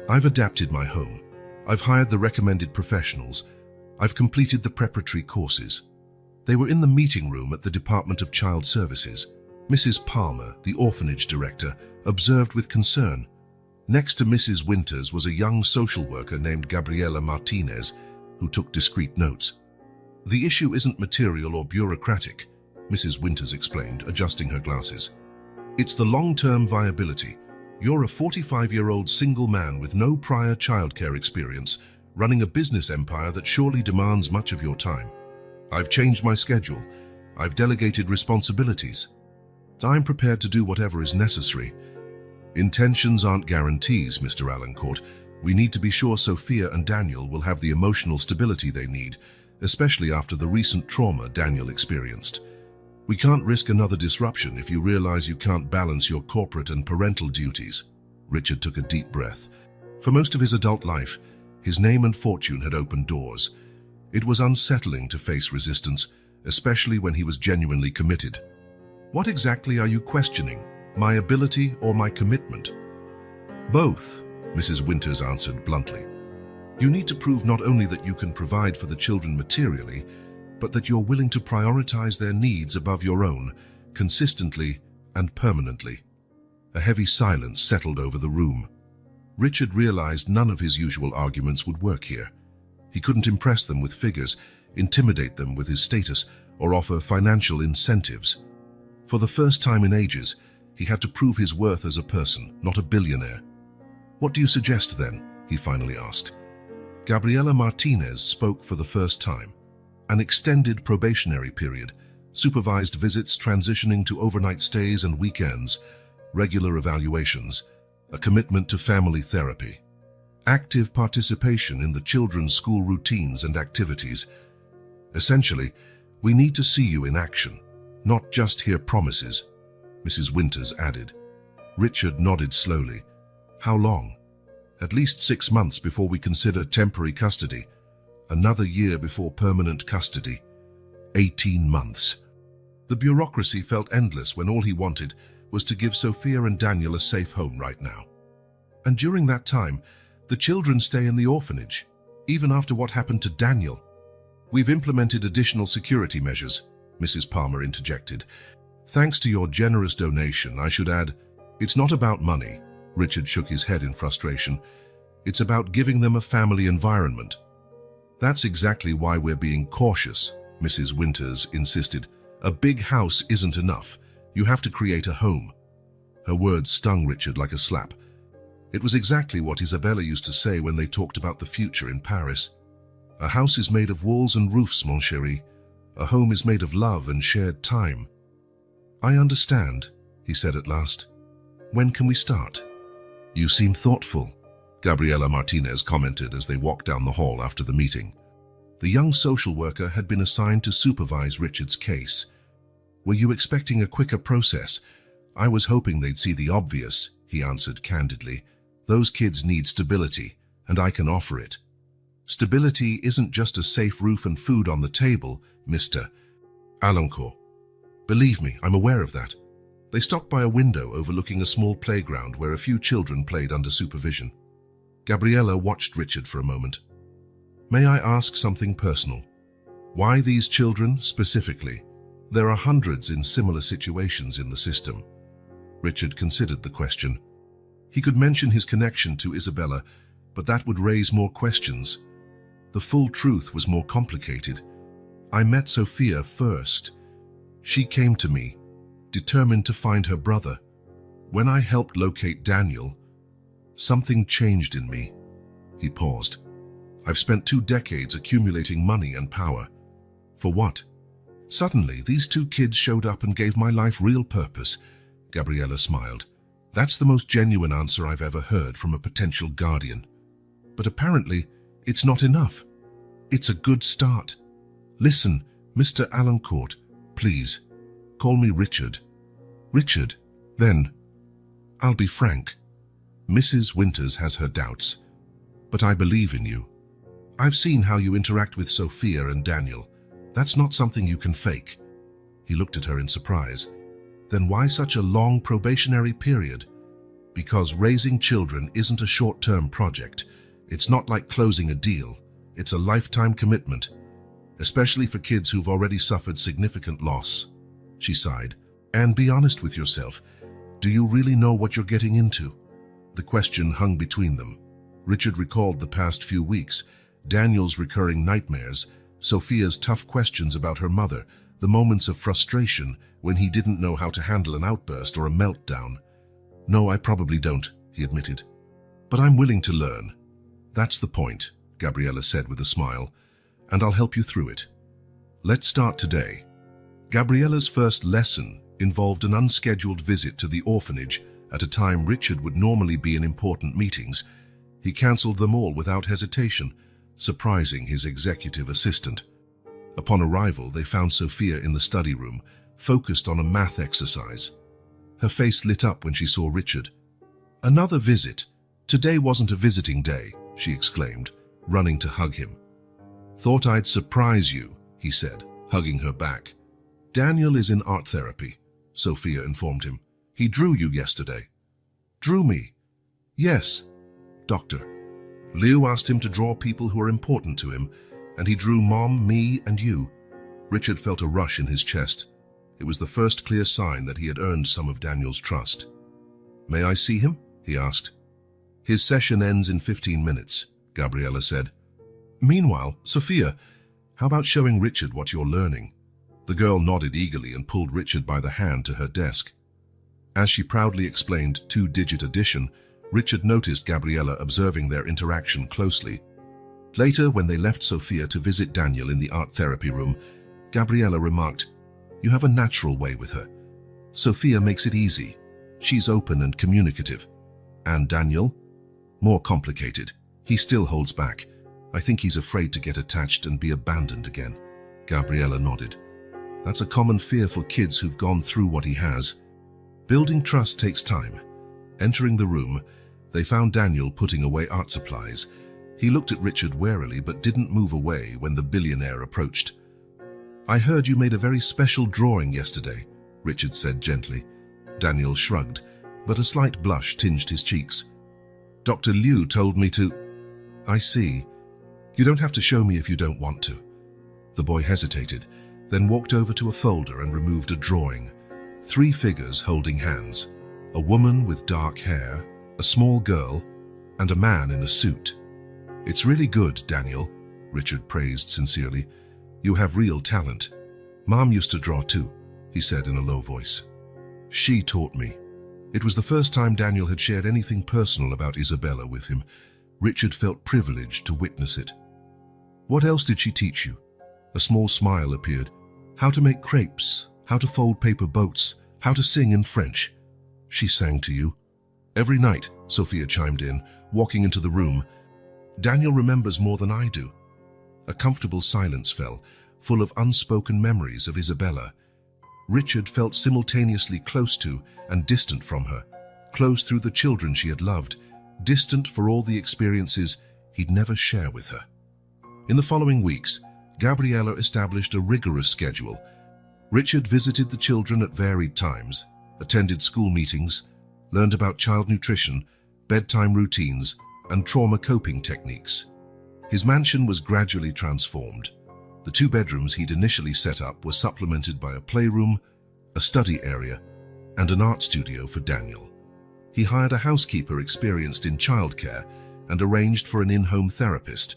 I've adapted my home. I've hired the recommended professionals. I've completed the preparatory courses. They were in the meeting room at the Department of Child Services. Mrs. Palmer, the orphanage director, observed with concern. Next to Mrs. Winters was a young social worker named Gabriela Martinez, who took discreet notes. The issue isn't material or bureaucratic, Mrs. Winters explained, adjusting her glasses. It's the long-term viability. You're a 45-year-old single man with no prior childcare experience, running a business empire that surely demands much of your time. I've changed my schedule. I've delegated responsibilities. I'm prepared to do whatever is necessary. Intentions aren't guarantees, Mr. Alancourt. We need to be sure Sophia and Daniel will have the emotional stability they need, especially after the recent trauma Daniel experienced. We can't risk another disruption if you realize you can't balance your corporate and parental duties. Richard took a deep breath. For most of his adult life, his name and fortune had opened doors. It was unsettling to face resistance, especially when he was genuinely committed. What exactly are you questioning? My ability or my commitment? Both, Mrs. Winters answered bluntly. You need to prove not only that you can provide for the children materially, but that you're willing to prioritize their needs above your own, consistently and permanently. A heavy silence settled over the room. Richard realized none of his usual arguments would work here. He couldn't impress them with figures, intimidate them with his status, or offer financial incentives. For the first time in ages, he had to prove his worth as a person, not a billionaire. What do you suggest then? He finally asked. Gabriela Martinez spoke for the first time. An extended probationary period, supervised visits transitioning to overnight stays and weekends, regular evaluations, a commitment to family therapy, active participation in the children's school routines and activities. Essentially, we need to see you in action, not just hear promises, Mrs. Winters added. Richard nodded slowly. How long? At least 6 months before we consider temporary custody. Another year before permanent custody. 18 months. The bureaucracy felt endless when all he wanted was to give Sophia and Daniel a safe home right now. And during that time, the children stay in the orphanage, even after what happened to Daniel. We've implemented additional security measures, Mrs. Palmer interjected. Thanks to your generous donation, I should add, it's not about money. Richard shook his head in frustration. It's about giving them a family environment. That's exactly why we're being cautious, Mrs. Winters insisted. A big house isn't enough. You have to create a home. Her words stung Richard like a slap. It was exactly what Isabella used to say when they talked about the future in Paris. A house is made of walls and roofs, mon chéri. A home is made of love and shared time. I understand, he said at last. When can we start? You seem thoughtful, Gabriela Martinez commented as they walked down the hall after the meeting. The young social worker had been assigned to supervise Richard's case. Were you expecting a quicker process? I was hoping they'd see the obvious, he answered candidly. Those kids need stability, and I can offer it. Stability isn't just a safe roof and food on the table, Mr. Alancourt. Believe me, I'm aware of that. They stopped by a window overlooking a small playground where a few children played under supervision. Gabriela watched Richard for a moment. May I ask something personal? Why these children specifically? There are hundreds in similar situations in the system. Richard considered the question. He could mention his connection to Isabella, but that would raise more questions. The full truth was more complicated. I met Sophia first. She came to me, determined to find her brother. When I helped locate Daniel, something changed in me. He paused. I've spent 2 decades accumulating money and power. For what? Suddenly, these 2 kids showed up and gave my life real purpose. Gabriela smiled. That's the most genuine answer I've ever heard from a potential guardian. But apparently, it's not enough. It's a good start. Listen, Mr. Alancourt, please, call me Richard. Richard, then. I'll be frank. Mrs. Winters has her doubts, but I believe in you. I've seen how you interact with Sophia and Daniel. That's not something you can fake. He looked at her in surprise. Then why such a long probationary period? Because raising children isn't a short-term project. It's not like closing a deal. It's a lifetime commitment, especially for kids who've already suffered significant loss. She sighed. And be honest with yourself. Do you really know what you're getting into? The question hung between them. Richard recalled the past few weeks, Daniel's recurring nightmares, Sophia's tough questions about her mother, the moments of frustration when he didn't know how to handle an outburst or a meltdown. No, I probably don't, he admitted. But I'm willing to learn. That's the point, Gabriella said with a smile, and I'll help you through it. Let's start today. Gabriella's first lesson involved an unscheduled visit to the orphanage at a time Richard would normally be in important meetings. He cancelled them all without hesitation, surprising his executive assistant. Upon arrival, they found Sophia in the study room, focused on a math exercise. Her face lit up when she saw Richard. Another visit. Today wasn't a visiting day, she exclaimed, running to hug him. Thought I'd surprise you, he said, hugging her back. Daniel is in art therapy, Sophia informed him. He drew you yesterday. Drew me? Yes, Doctor. Leo asked him to draw people who are important to him, and he drew Mom, me, and you. Richard felt a rush in his chest. It was the first clear sign that he had earned some of Daniel's trust. May I see him? He asked. His session ends in 15 minutes, Gabriella said. Meanwhile, Sophia, how about showing Richard what you're learning? The girl nodded eagerly and pulled Richard by the hand to her desk. As she proudly explained two-digit addition, Richard noticed Gabriella observing their interaction closely. Later, when they left Sophia to visit Daniel in the art therapy room, Gabriella remarked, You have a natural way with her. Sophia makes it easy. She's open and communicative. And Daniel? More complicated. He still holds back. I think he's afraid to get attached and be abandoned again. Gabriella nodded. That's a common fear for kids who've gone through what he has. Building trust takes time. Entering the room, they found Daniel putting away art supplies. He looked at Richard warily but didn't move away when the billionaire approached. I heard you made a very special drawing yesterday, Richard said gently. Daniel shrugged, but a slight blush tinged his cheeks. Dr. Liu told me to... I see. You don't have to show me if you don't want to. The boy hesitated, then walked over to a folder and removed a drawing. 3 figures holding hands. A woman with dark hair, a small girl, and a man in a suit. It's really good, Daniel, Richard praised sincerely. You have real talent. Mom used to draw too, he said in a low voice. She taught me. It was the first time Daniel had shared anything personal about Isabella with him. Richard felt privileged to witness it. What else did she teach you? A small smile appeared. How to make crepes, how to fold paper boats, how to sing in French. She sang to you. Every night, Sophia chimed in, walking into the room. Daniel remembers more than I do. A comfortable silence fell, full of unspoken memories of Isabella. Richard felt simultaneously close to and distant from her, close through the children she had loved, distant for all the experiences he'd never share with her. In the following weeks, Gabriella established a rigorous schedule. Richard visited the children at varied times, attended school meetings, learned about child nutrition, bedtime routines, and trauma coping techniques. His mansion was gradually transformed. The 2 bedrooms he'd initially set up were supplemented by a playroom, a study area, and an art studio for Daniel. He hired a housekeeper experienced in childcare and arranged for an in-home therapist.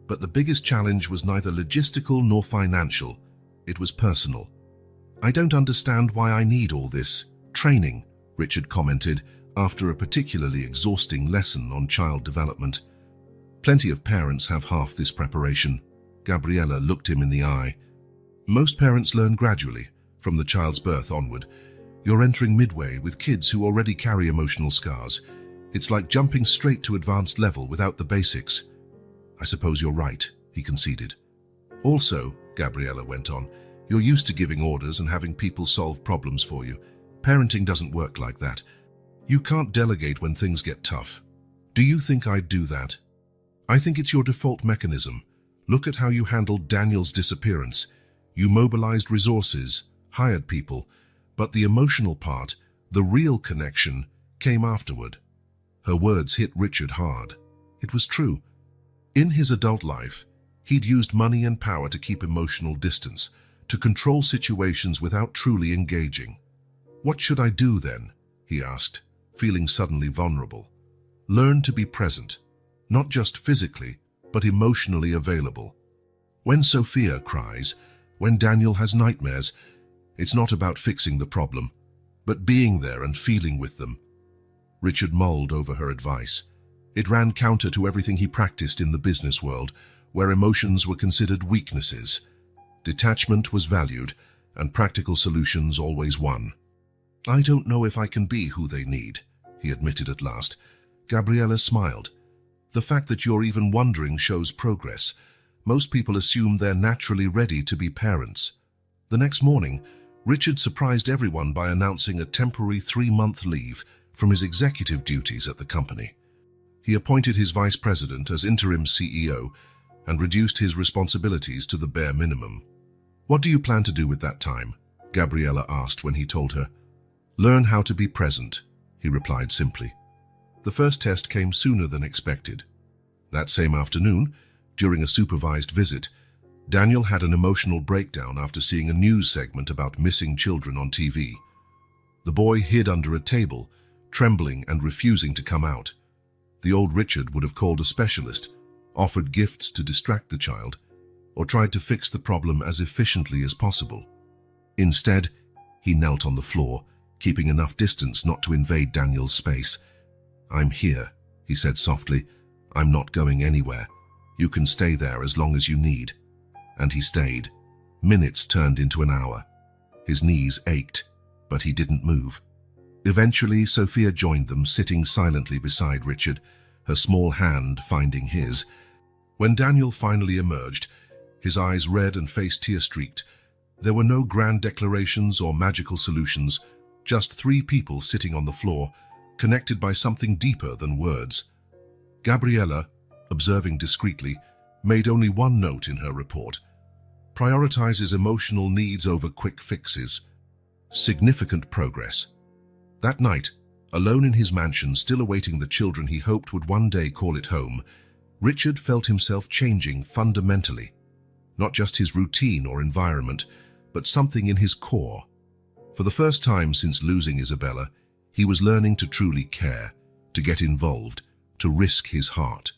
But the biggest challenge was neither logistical nor financial. It was personal. I don't understand why I need all this training, Richard commented after a particularly exhausting lesson on child development. Plenty of parents have half this preparation. Gabriella looked him in the eye. Most parents learn gradually, from the child's birth onward. You're entering midway with kids who already carry emotional scars. It's like jumping straight to advanced level without the basics. I suppose you're right, he conceded. Also, Gabriella went on, you're used to giving orders and having people solve problems for you. Parenting doesn't work like that. You can't delegate when things get tough. Do you think I'd do that? I think it's your default mechanism. Look at how you handled Daniel's disappearance. You mobilized resources, hired people, but the emotional part, the real connection, came afterward. Her words hit Richard hard. It was true. In his adult life, he'd used money and power to keep emotional distance, to control situations without truly engaging. What should I do then? He asked, feeling suddenly vulnerable. Learn to be present, not just physically, but emotionally available. When Sophia cries, when Daniel has nightmares, it's not about fixing the problem, but being there and feeling with them. Richard mulled over her advice. It ran counter to everything he practiced in the business world, where emotions were considered weaknesses. Detachment was valued, and practical solutions always won. I don't know if I can be who they need, he admitted at last. Gabriella smiled. The fact that you're even wondering shows progress. Most people assume they're naturally ready to be parents. The next morning, Richard surprised everyone by announcing a temporary 3-month leave from his executive duties at the company. He appointed his vice president as interim CEO and reduced his responsibilities to the bare minimum. What do you plan to do with that time? Gabriella asked when he told her. Learn how to be present, he replied simply. The first test came sooner than expected. That same afternoon, during a supervised visit, Daniel had an emotional breakdown after seeing a news segment about missing children on TV. The boy hid under a table, trembling and refusing to come out. The old Richard would have called a specialist, offered gifts to distract the child, or tried to fix the problem as efficiently as possible. Instead, he knelt on the floor, keeping enough distance not to invade Daniel's space. I'm here, he said softly. I'm not going anywhere. You can stay there as long as you need. And he stayed. Minutes turned into an hour. His knees ached, but he didn't move. Eventually, Sophia joined them, sitting silently beside Richard, her small hand finding his. When Daniel finally emerged, his eyes red and face tear-streaked, there were no grand declarations or magical solutions, just 3 people sitting on the floor, connected by something deeper than words. Gabriella, observing discreetly, made only one note in her report. Prioritizes emotional needs over quick fixes. Significant progress. That night, alone in his mansion, still awaiting the children he hoped would one day call it home, Richard felt himself changing fundamentally. Not just his routine or environment, but something in his core. For the first time since losing Isabella, he was learning to truly care, to get involved, to risk his heart.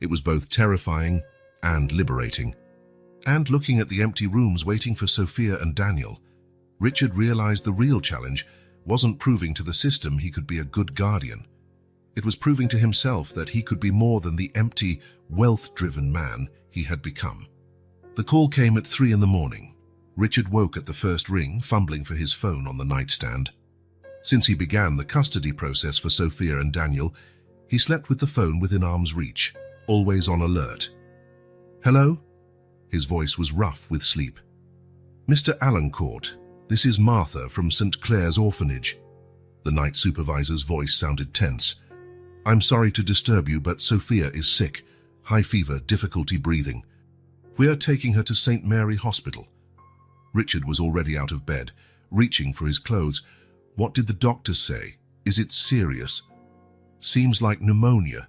It was both terrifying and liberating. And looking at the empty rooms waiting for Sophia and Daniel, Richard realized the real challenge wasn't proving to the system he could be a good guardian. It was proving to himself that he could be more than the empty, wealth-driven man he had become. The call came at 3 in the morning. Richard woke at the first ring, fumbling for his phone on the nightstand. Since he began the custody process for Sophia and Daniel, he slept with the phone within arm's reach, always on alert. Hello? His voice was rough with sleep. Mr. Allencourt, this is Martha from St. Clair's Orphanage. The night supervisor's voice sounded tense. I'm sorry to disturb you, but Sophia is sick. High fever, difficulty breathing. We are taking her to St. Mary Hospital. Richard was already out of bed, reaching for his clothes. What did the doctor say? Is it serious? Seems like pneumonia.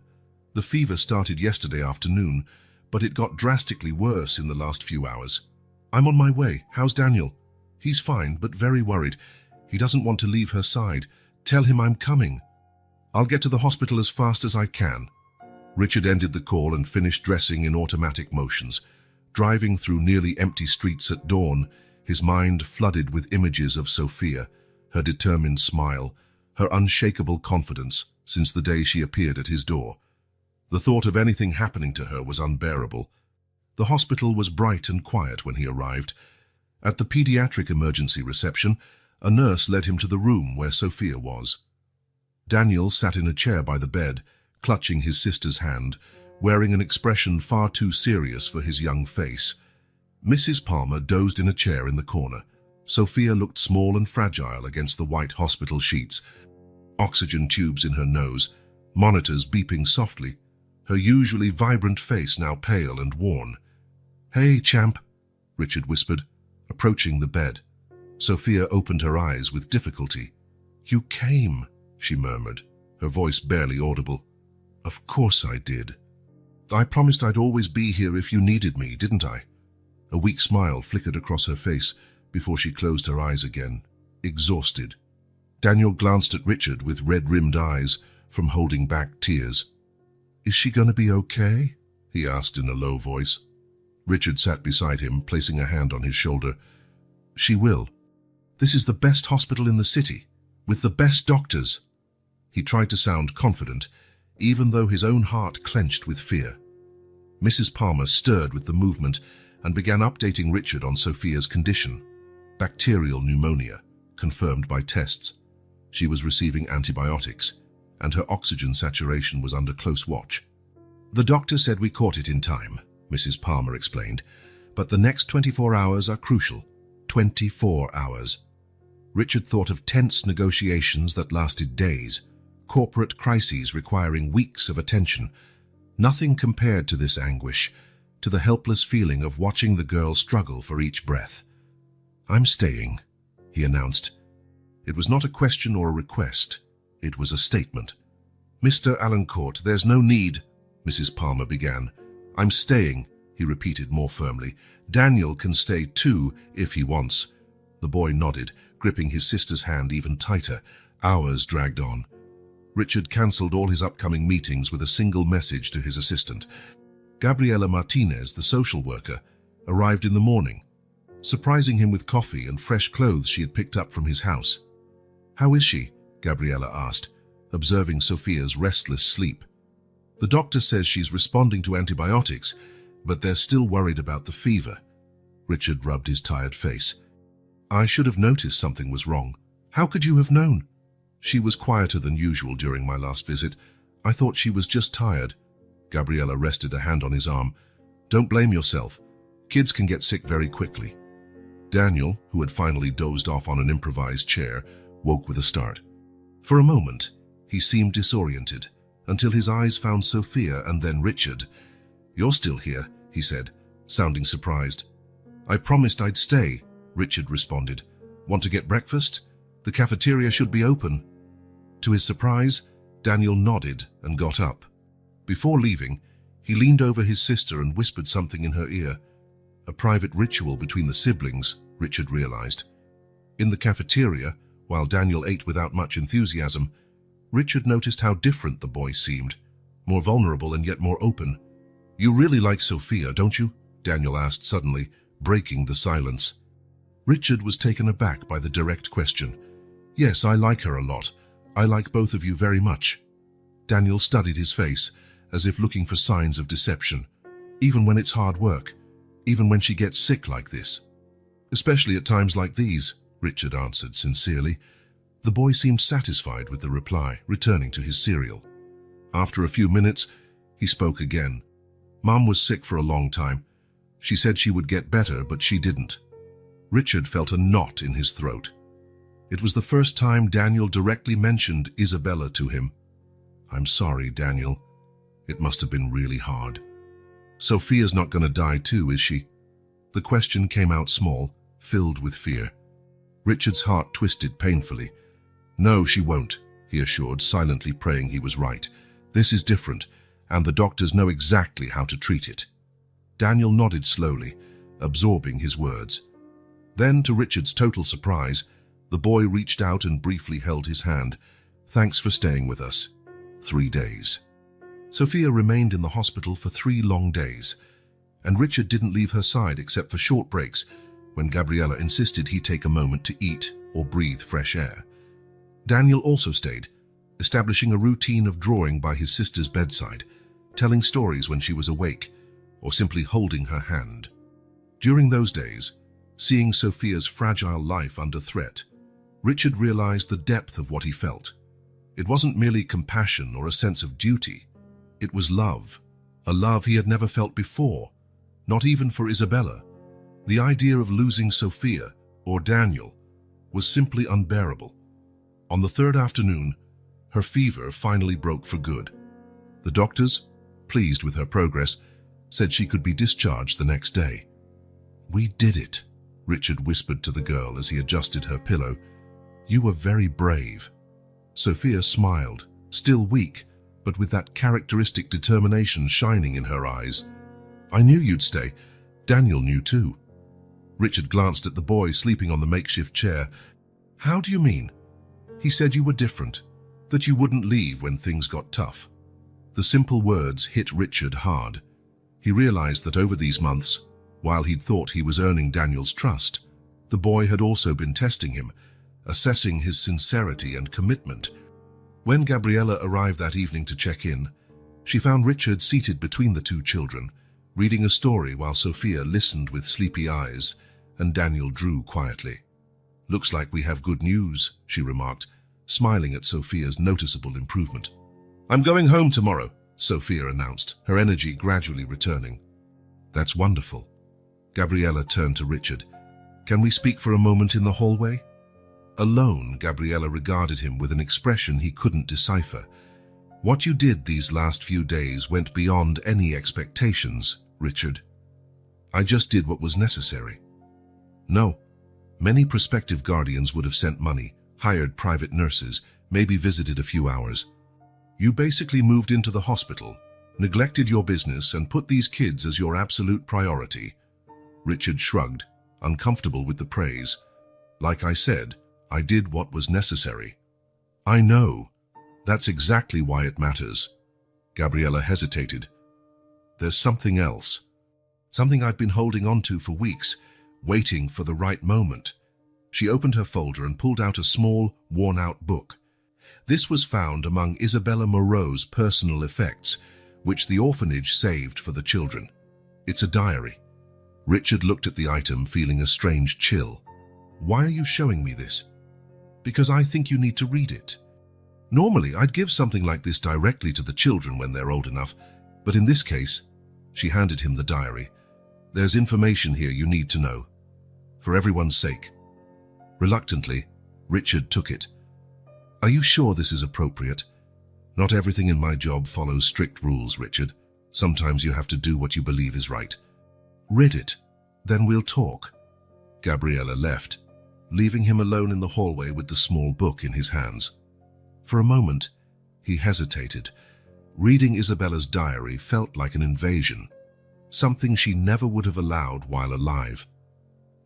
The fever started yesterday afternoon, but it got drastically worse in the last few hours. I'm on my way. How's Daniel? He's fine, but very worried. He doesn't want to leave her side. Tell him I'm coming. I'll get to the hospital as fast as I can. Richard ended the call and finished dressing in automatic motions. Driving through nearly empty streets at dawn, his mind flooded with images of Sophia, her determined smile, her unshakable confidence since the day she appeared at his door. The thought of anything happening to her was unbearable. The hospital was bright and quiet when he arrived. At the pediatric emergency reception, A nurse led him to the room where Sophia was. Daniel sat in a chair by the bed, clutching his sister's hand, wearing an expression far too serious for his young face. Mrs. Palmer dozed in a chair in the corner. Sophia looked small and fragile against the white hospital sheets, oxygen tubes in her nose, monitors beeping softly, her usually vibrant face now pale and worn. "Hey, champ," Richard whispered, approaching the bed. Sophia opened her eyes with difficulty. "You came," she murmured, her voice barely audible. "Of course I did. I promised I'd always be here if you needed me, didn't I?" A weak smile flickered across her face before she closed her eyes again, exhausted. Daniel glanced at Richard with red-rimmed eyes from holding back tears. "Is she going to be okay?" he asked in a low voice. Richard sat beside him, placing a hand on his shoulder. "She will. This is the best hospital in the city, with the best doctors." He tried to sound confident, even though his own heart clenched with fear. Mrs. Palmer stirred with the movement and began updating Richard on Sophia's condition. Bacterial pneumonia, confirmed by tests. She was receiving antibiotics, and her oxygen saturation was under close watch. "The doctor said we caught it in time," Mrs. Palmer explained, "but the next 24 hours are crucial. 24 hours. Richard thought of tense negotiations that lasted days, corporate crises requiring weeks of attention. Nothing compared to this anguish, to the helpless feeling of watching the girl struggle for each breath. "I'm staying," he announced. It was not a question or a request. It was a statement. "Mr. Alancourt, there's no need," Mrs. Palmer began. "I'm staying," he repeated more firmly. "Daniel can stay too, if he wants." The boy nodded, gripping his sister's hand even tighter. Hours dragged on. Richard cancelled all his upcoming meetings with a single message to his assistant. Gabriela Martinez, the social worker, arrived in the morning, surprising him with coffee and fresh clothes she had picked up from his house. "How is she?" Gabriela asked, observing Sophia's restless sleep. "The doctor says she's responding to antibiotics, but they're still worried about the fever." Richard rubbed his tired face. "I should have noticed something was wrong. How could you have known?" "She was quieter than usual during my last visit. I thought she was just tired." Gabriela rested a hand on his arm. "Don't blame yourself. Kids can get sick very quickly." Daniel, who had finally dozed off on an improvised chair, woke with a start. For a moment, he seemed disoriented, until his eyes found Sophia and then Richard. "You're still here," he said, sounding surprised. "I promised I'd stay," Richard responded. "Want to get breakfast? The cafeteria should be open." To his surprise, Daniel nodded and got up. Before leaving, he leaned over his sister and whispered something in her ear. A private ritual between the siblings, Richard realized. In the cafeteria, while Daniel ate without much enthusiasm, Richard noticed how different the boy seemed, more vulnerable and yet more open. "You really like Sophia, don't you?" Daniel asked suddenly, breaking the silence. Richard was taken aback by the direct question. "Yes, I like her a lot. I like both of you very much." Daniel studied his face, as if looking for signs of deception. "Even when it's hard work, even when she gets sick like this." "Especially at times like these," Richard answered sincerely. The boy seemed satisfied with the reply, returning to his cereal. After a few minutes, he spoke again. "Mom was sick for a long time. She said she would get better, but she didn't." Richard felt a knot in his throat. It was the first time Daniel directly mentioned Isabella to him. "I'm sorry, Daniel. It must have been really hard." "Sophia's not going to die too, is she?" The question came out small, filled with fear. Richard's heart twisted painfully. "No, she won't," he assured, silently praying he was right. "This is different, and the doctors know exactly how to treat it." Daniel nodded slowly, absorbing his words. Then, to Richard's total surprise, the boy reached out and briefly held his hand. "Thanks for staying with us." 3 days. Sophia remained in the hospital for 3 long days, and Richard didn't leave her side except for short breaks when Gabriela insisted he take a moment to eat or breathe fresh air. Daniel also stayed, establishing a routine of drawing by his sister's bedside, telling stories when she was awake, or simply holding her hand. During those days, seeing Sophia's fragile life under threat, Richard realized the depth of what he felt. It wasn't merely compassion or a sense of duty. It was love, a love he had never felt before, not even for Isabella. The idea of losing Sophia, or Daniel, was simply unbearable. On the third afternoon, her fever finally broke for good. The doctors, pleased with her progress, said she could be discharged the next day. "We did it," Richard whispered to the girl as he adjusted her pillow. "You were very brave." Sophia smiled, still weak, but with that characteristic determination shining in her eyes. "I knew you'd stay. Daniel knew too." Richard glanced at the boy sleeping on the makeshift chair. "How do you mean?" "He said you were different, that you wouldn't leave when things got tough." The simple words hit Richard hard. He realized that over these months, while he'd thought he was earning Daniel's trust, the boy had also been testing him, assessing his sincerity and commitment. When Gabriella arrived that evening to check in, she found Richard seated between the two children, reading a story while Sophia listened with sleepy eyes and Daniel drew quietly. "Looks like we have good news," she remarked, smiling at Sophia's noticeable improvement. "I'm going home tomorrow," Sophia announced, her energy gradually returning. "That's wonderful." Gabriella turned to Richard. "Can we speak for a moment in the hallway?" Alone, Gabriella regarded him with an expression he couldn't decipher. "What you did these last few days went beyond any expectations, Richard." "I just did what was necessary." "No. Many prospective guardians would have sent money, hired private nurses, maybe visited a few hours. You basically moved into the hospital, neglected your business, and put these kids as your absolute priority." Richard shrugged, uncomfortable with the praise. "Like I said, I did what was necessary." "I know. That's exactly why it matters." Gabriella hesitated. "There's something else. Something I've been holding on to for weeks, waiting for the right moment." She opened her folder and pulled out a small, worn-out book. This was found among Isabella Moreau's personal effects, which the orphanage saved for the children. "It's a diary." Richard looked at the item, feeling a strange chill. "Why are you showing me this?" "Because I think you need to read it. Normally, I'd give something like this directly to the children when they're old enough, but in this case," she handed him the diary, "there's information here you need to know. For everyone's sake." Reluctantly, Richard took it. "Are you sure this is appropriate?" "Not everything in my job follows strict rules, Richard. Sometimes you have to do what you believe is right." "Read it, then we'll talk." Gabriella left, leaving him alone in the hallway with the small book in his hands. For a moment, he hesitated. Reading Isabella's diary felt like an invasion, something she never would have allowed while alive.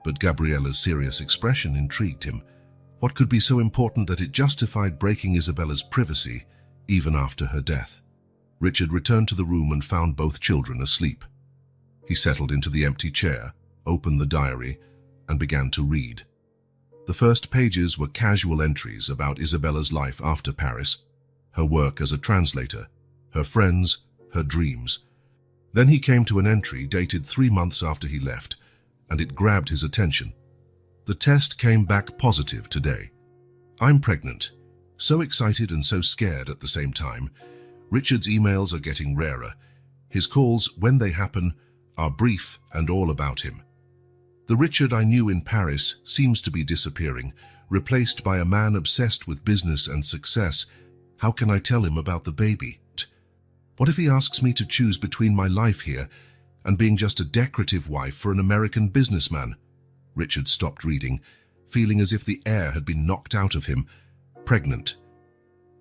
But Gabriella's serious expression intrigued him. What could be so important that it justified breaking Isabella's privacy, even after her death? Richard returned to the room and found both children asleep. He settled into the empty chair, opened the diary, and began to read. The first pages were casual entries about Isabella's life after Paris, her work as a translator, her friends, her dreams. Then he came to an entry dated 3 months after he left, and it grabbed his attention. The test came back positive today. "I'm pregnant." So excited and so scared at the same time. Richard's emails are getting rarer. His calls, when they happen, are brief and all about him. The Richard I knew in Paris seems to be disappearing, replaced by a man obsessed with business and success. How can I tell him about the baby? What if he asks me to choose between my life here and being just a decorative wife for an American businessman? Richard stopped reading, feeling as if the air had been knocked out of him. Pregnant.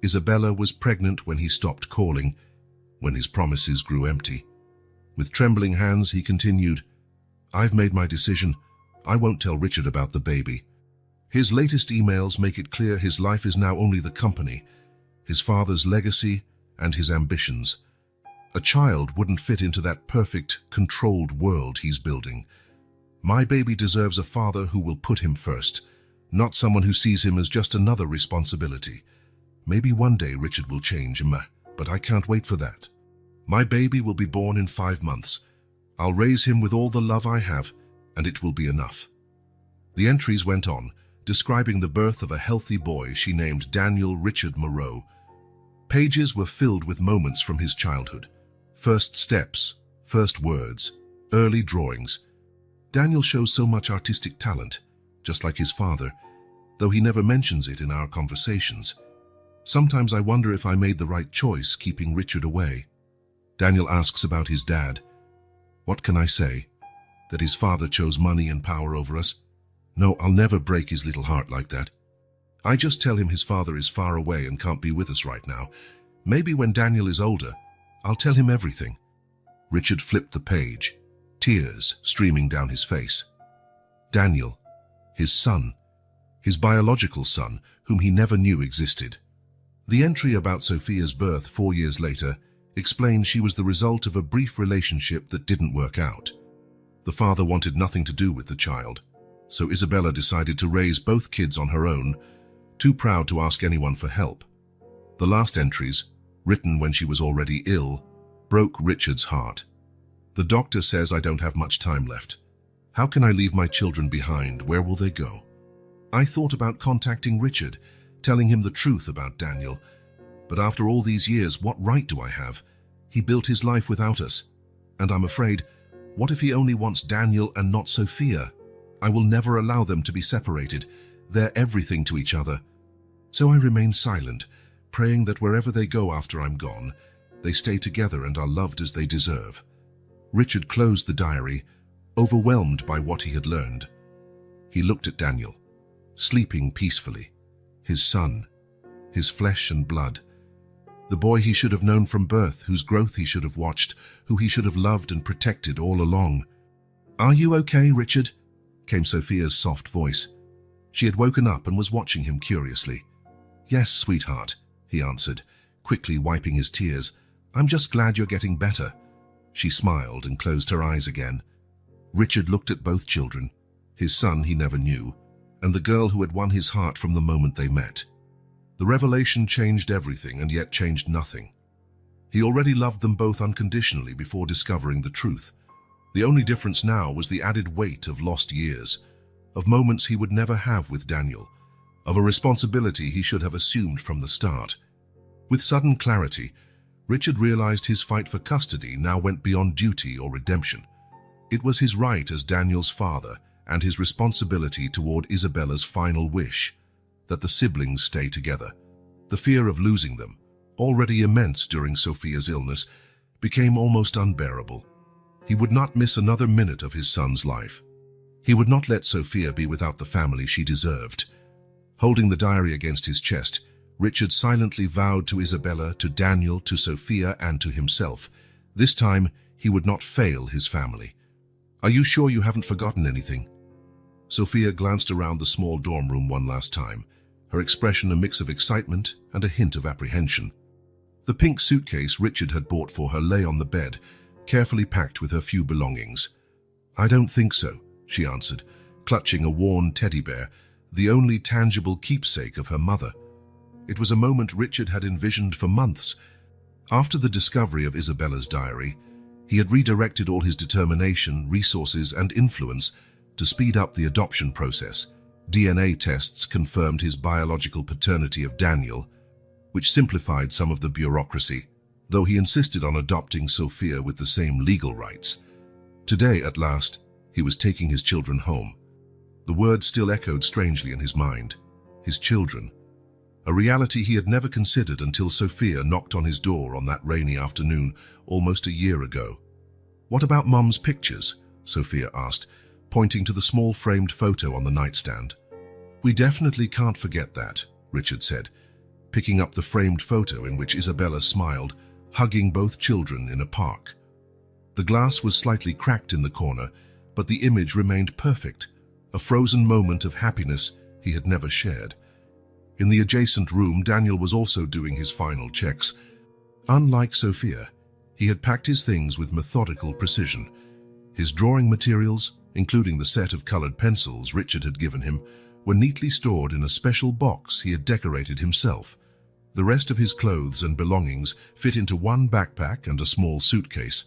Isabella was pregnant when he stopped calling, when his promises grew empty. With trembling hands, he continued, "I've made my decision. I won't tell Richard about the baby." His latest emails make it clear his life is now only the company, his father's legacy, and his ambitions. A child wouldn't fit into that perfect, controlled world he's building. My baby deserves a father who will put him first, not someone who sees him as just another responsibility. Maybe one day Richard will change, but I can't wait for that. My baby will be born in 5 months. I'll raise him with all the love I have, and it will be enough. The entries went on, describing the birth of a healthy boy she named Daniel Richard Moreau. Pages were filled with moments from his childhood. First steps, first words, early drawings. Daniel shows so much artistic talent, just like his father, though he never mentions it in our conversations. Sometimes I wonder if I made the right choice keeping Richard away. Daniel asks about his dad. What can I say? That his father chose money and power over us? No, I'll never break his little heart like that. I just tell him his father is far away and can't be with us right now. Maybe when Daniel is older, I'll tell him everything. Richard flipped the page, tears streaming down his face. Daniel, his son, his biological son, whom he never knew existed. The entry about Sophia's birth 4 years later explained she was the result of a brief relationship that didn't work out. The father wanted nothing to do with the child, so Isabella decided to raise both kids on her own, too proud to ask anyone for help. The last entries, written when she was already ill, broke Richard's heart. The doctor says I don't have much time left. How can I leave my children behind? Where will they go? I thought about contacting Richard, telling him the truth about Daniel. But after all these years, what right do I have? He built his life without us. And I'm afraid, what if he only wants Daniel and not Sophia? I will never allow them to be separated. They're everything to each other. So I remain silent, praying that wherever they go after I'm gone, they stay together and are loved as they deserve. Richard closed the diary, overwhelmed by what he had learned. He looked at Daniel, sleeping peacefully, his son, his flesh and blood, the boy he should have known from birth, whose growth he should have watched, who he should have loved and protected all along. "Are you okay, Richard?" came Sophia's soft voice. She had woken up and was watching him curiously. "Yes, sweetheart," he answered, quickly wiping his tears. "I'm just glad you're getting better." She smiled and closed her eyes again. Richard looked at both children, his son he never knew, and the girl who had won his heart from the moment they met. The revelation changed everything and yet changed nothing. He already loved them both unconditionally before discovering the truth. The only difference now was the added weight of lost years, of moments he would never have with Daniel, of a responsibility he should have assumed from the start. With sudden clarity, Richard realized his fight for custody now went beyond duty or redemption. It was his right as Daniel's father and his responsibility toward Isabella's final wish, that the siblings stay together. The fear of losing them, already immense during Sophia's illness, became almost unbearable. He would not miss another minute of his son's life. He would not let Sophia be without the family she deserved. Holding the diary against his chest, Richard silently vowed to Isabella, to Daniel, to Sophia, and to himself. This time, he would not fail his family. "Are you sure you haven't forgotten anything?" Sophia glanced around the small dorm room one last time, her expression a mix of excitement and a hint of apprehension. The pink suitcase Richard had bought for her lay on the bed, carefully packed with her few belongings. "I don't think so," she answered, clutching a worn teddy bear, the only tangible keepsake of her mother. It was a moment Richard had envisioned for months. After the discovery of Isabella's diary, he had redirected all his determination, resources, and influence to speed up the adoption process. DNA tests confirmed his biological paternity of Daniel, which simplified some of the bureaucracy, though he insisted on adopting Sophia with the same legal rights. Today, at last, he was taking his children home. The word still echoed strangely in his mind. His children. A reality he had never considered until Sophia knocked on his door on that rainy afternoon almost a year ago. "What about Mum's pictures?" Sophia asked, pointing to the small framed photo on the nightstand. "We definitely can't forget that," Richard said, picking up the framed photo in which Isabella smiled, hugging both children in a park. The glass was slightly cracked in the corner, but the image remained perfect, a frozen moment of happiness he had never shared. In the adjacent room, Daniel was also doing his final checks. Unlike Sophia, he had packed his things with methodical precision. His drawing materials, including the set of colored pencils Richard had given him, were neatly stored in a special box he had decorated himself. The rest of his clothes and belongings fit into one backpack and a small suitcase.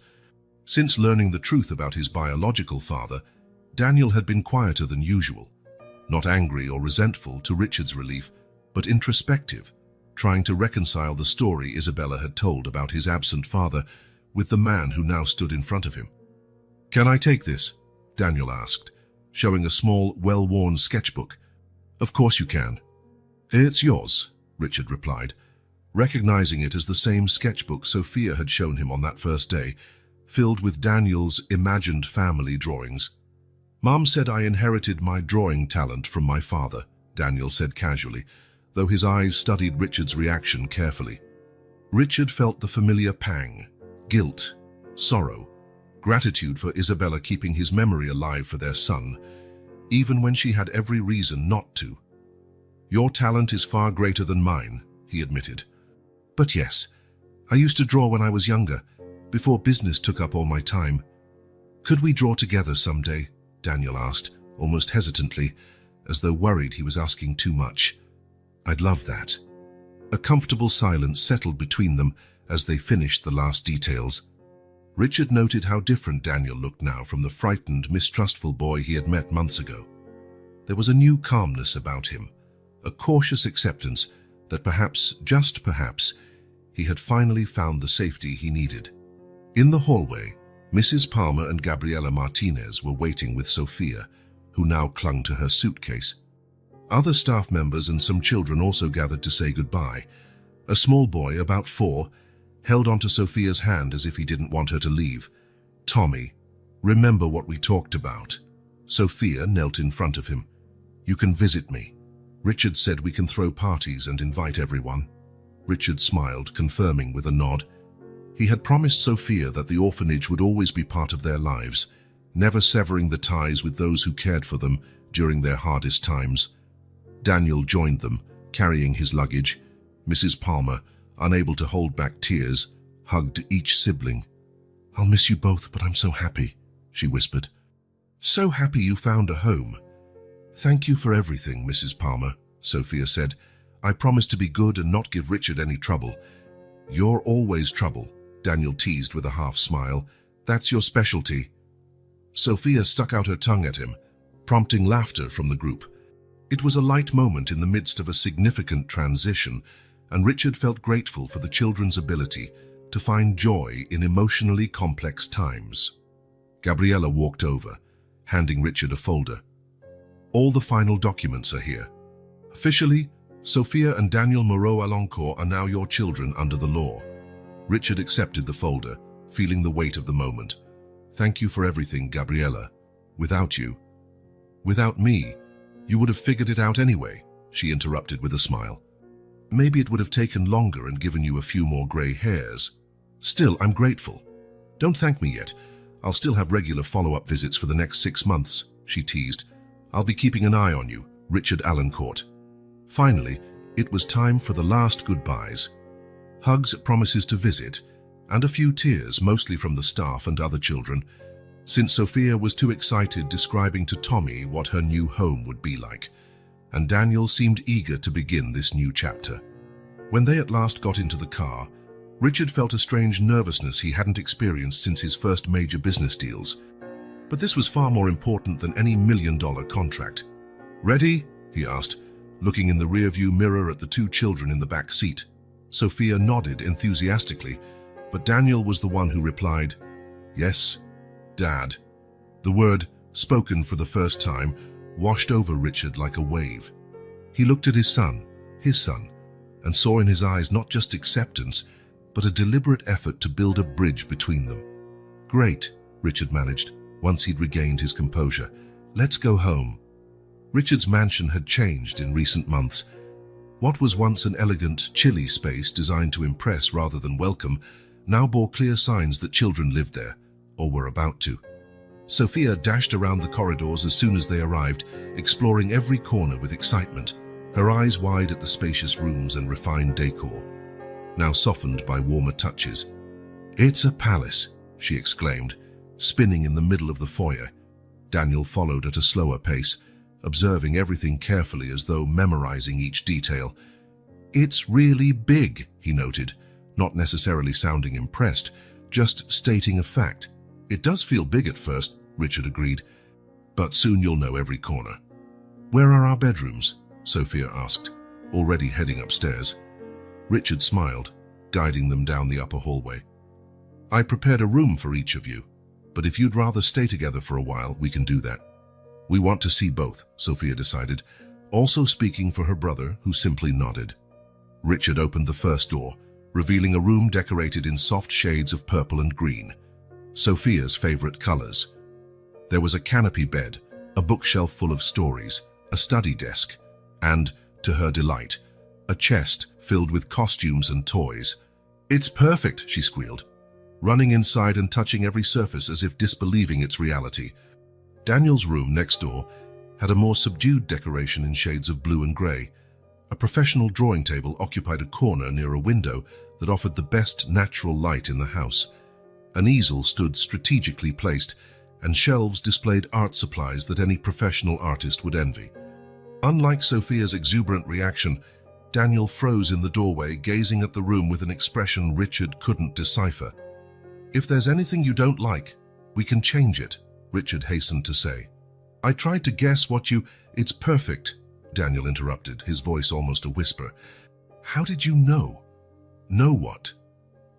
Since learning the truth about his biological father, Daniel had been quieter than usual. not angry or resentful to Richard's relief, but introspective, trying to reconcile the story Isabella had told about his absent father with the man who now stood in front of him. "Can I take this?" Daniel asked, showing a small, well-worn sketchbook. "Of course you can." "It's yours," Richard replied, recognizing it as the same sketchbook Sophia had shown him on that first day, filled with Daniel's imagined family drawings. "Mom said I inherited my drawing talent from my father," Daniel said casually, though his eyes studied Richard's reaction carefully. Richard felt the familiar pang, guilt, sorrow, gratitude for Isabella keeping his memory alive for their son, even when she had every reason not to. "Your talent is far greater than mine," he admitted. "But yes, I used to draw when I was younger, before business took up all my time. Could we draw together someday?" Daniel asked, almost hesitantly, as though worried he was asking too much. "I'd love that." A comfortable silence settled between them as they finished the last details. Richard noted how different Daniel looked now from the frightened, mistrustful boy he had met months ago. There was a new calmness about him, a cautious acceptance that perhaps, just perhaps, he had finally found the safety he needed. In the hallway, Mrs. Palmer and Gabriela Martinez were waiting with Sophia, who now clung to her suitcase. Other staff members and some children also gathered to say goodbye. A small boy, about 4, held onto Sophia's hand as if he didn't want her to leave. "Tommy, remember what we talked about." Sophia knelt in front of him. "You can visit me. Richard said we can throw parties and invite everyone." Richard smiled, confirming with a nod. He had promised Sophia that the orphanage would always be part of their lives, never severing the ties with those who cared for them during their hardest times. Daniel joined them, carrying his luggage. Mrs. Palmer, unable to hold back tears, hugged each sibling. "I'll miss you both, but I'm so happy," she whispered. "So happy you found a home." "Thank you for everything, Mrs. Palmer," Sophia said. "I promise to be good and not give Richard any trouble." "You're always trouble," Daniel teased with a half smile. "That's your specialty." Sophia stuck out her tongue at him, prompting laughter from the group. It was a light moment in the midst of a significant transition, and Richard felt grateful for the children's ability to find joy in emotionally complex times. Gabriela walked over, handing Richard a folder. "All the final documents are here. Officially, Sophia and Daniel Moreau-Alancourt are now your children under the law." Richard accepted the folder, feeling the weight of the moment. "Thank you for everything, Gabriela. Without you." "Without me, you would have figured it out anyway," she interrupted with a smile. "Maybe it would have taken longer and given you a few more gray hairs. Still, I'm grateful. Don't thank me yet. I'll still have regular follow-up visits for the next 6 months," she teased. "I'll be keeping an eye on you, Richard Alancourt." Finally, it was time for the last goodbyes. Hugs, promises to visit, and a few tears, mostly from the staff and other children, since Sophia was too excited describing to Tommy what her new home would be like, and Daniel seemed eager to begin this new chapter. When they at last got into the car, Richard felt a strange nervousness he hadn't experienced since his first major business deals. But this was far more important than any $1 million contract. "Ready?" he asked, looking in the rearview mirror at the 2 children in the back seat. Sophia nodded enthusiastically, but Daniel was the one who replied, "Yes, Dad." The word, spoken for the first time, washed over Richard like a wave. He looked at his son, and saw in his eyes not just acceptance, but a deliberate effort to build a bridge between them. "Great," Richard managed, once he'd regained his composure. "Let's go home." Richard's mansion had changed in recent months. What was once an elegant, chilly space designed to impress rather than welcome now bore clear signs that children lived there, or were about to. Sophia dashed around the corridors as soon as they arrived, exploring every corner with excitement, her eyes wide at the spacious rooms and refined decor, now softened by warmer touches. "It's a palace," she exclaimed, spinning in the middle of the foyer. Daniel followed at a slower pace, observing everything carefully as though memorizing each detail. "It's really big," he noted, not necessarily sounding impressed, just stating a fact. "It does feel big at first," Richard agreed, "but soon you'll know every corner." "Where are our bedrooms?" Sophia asked, already heading upstairs. Richard smiled, guiding them down the upper hallway. "I prepared a room for each of you, but if you'd rather stay together for a while, we can do that." "We want to see both," Sophia decided, also speaking for her brother, who simply nodded. Richard opened the first door, revealing a room decorated in soft shades of purple and green, Sophia's favorite colors. There was a canopy bed, a bookshelf full of stories, a study desk, and, to her delight, a chest filled with costumes and toys. "It's perfect," she squealed, running inside and touching every surface as if disbelieving its reality. Daniel's room next door had a more subdued decoration in shades of blue and grey. A professional drawing table occupied a corner near a window that offered the best natural light in the house. An easel stood strategically placed, and shelves displayed art supplies that any professional artist would envy. Unlike Sophia's exuberant reaction, Daniel froze in the doorway, gazing at the room with an expression Richard couldn't decipher. "If there's anything you don't like, we can change it," Richard hastened to say. "I tried to guess what you—" "It's perfect," Daniel interrupted, his voice almost a whisper. "How did you know?" "Know what?"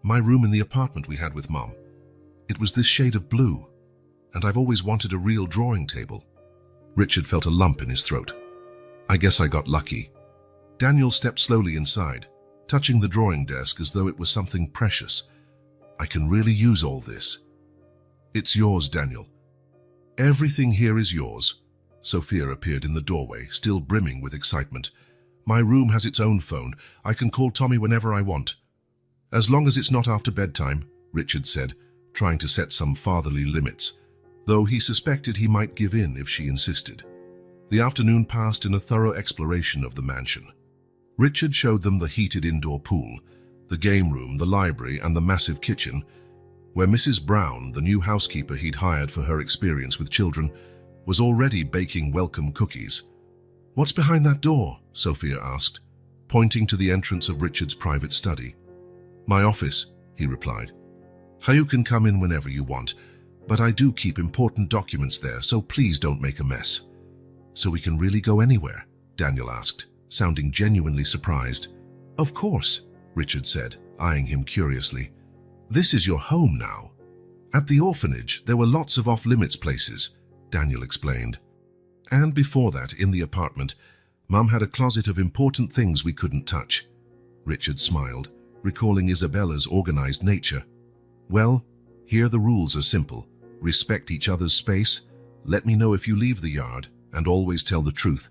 "My room in the apartment we had with Mom. It was this shade of blue, and I've always wanted a real drawing table." Richard felt a lump in his throat. "I guess I got lucky." Daniel stepped slowly inside, touching the drawing desk as though it was something precious. "I can really use all this." "It's yours, Daniel." "Everything here is yours." Sophia appeared in the doorway, still brimming with excitement. "My room has its own phone. I can call Tommy whenever I want." "As long as it's not after bedtime," Richard said, trying to set some fatherly limits, though he suspected he might give in if she insisted. The afternoon passed in a thorough exploration of the mansion. Richard showed them the heated indoor pool, the game room, the library, and the massive kitchen, where Mrs. Brown, the new housekeeper he'd hired for her experience with children, was already baking welcome cookies. "What's behind that door?" Sophia asked, pointing to the entrance of Richard's private study. "My office," he replied. "You can come in whenever you want, but I do keep important documents there, so please don't make a mess." "So we can really go anywhere?" Daniel asked, sounding genuinely surprised. "Of course," Richard said, eyeing him curiously. "This is your home now." "At the orphanage, there were lots of off-limits places," Daniel explained. "And before that, in the apartment, Mum had a closet of important things we couldn't touch." Richard smiled, recalling Isabella's organized nature. "Well, here the rules are simple. Respect each other's space, let me know if you leave the yard, and always tell the truth.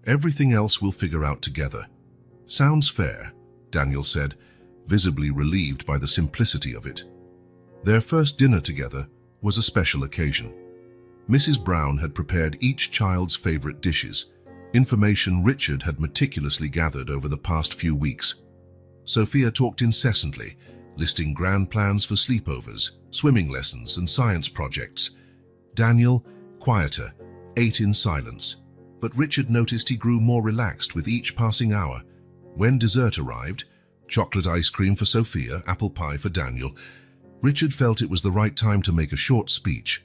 Everything else we'll figure out together." "Sounds fair," Daniel said, visibly relieved by the simplicity of it. Their first dinner together was a special occasion. Mrs. Brown had prepared each child's favorite dishes, information Richard had meticulously gathered over the past few weeks. Sophia talked incessantly, listing grand plans for sleepovers, swimming lessons, and science projects. Daniel, quieter, ate in silence, but Richard noticed he grew more relaxed with each passing hour. When dessert arrived, chocolate ice cream for Sophia, apple pie for Daniel, Richard felt it was the right time to make a short speech.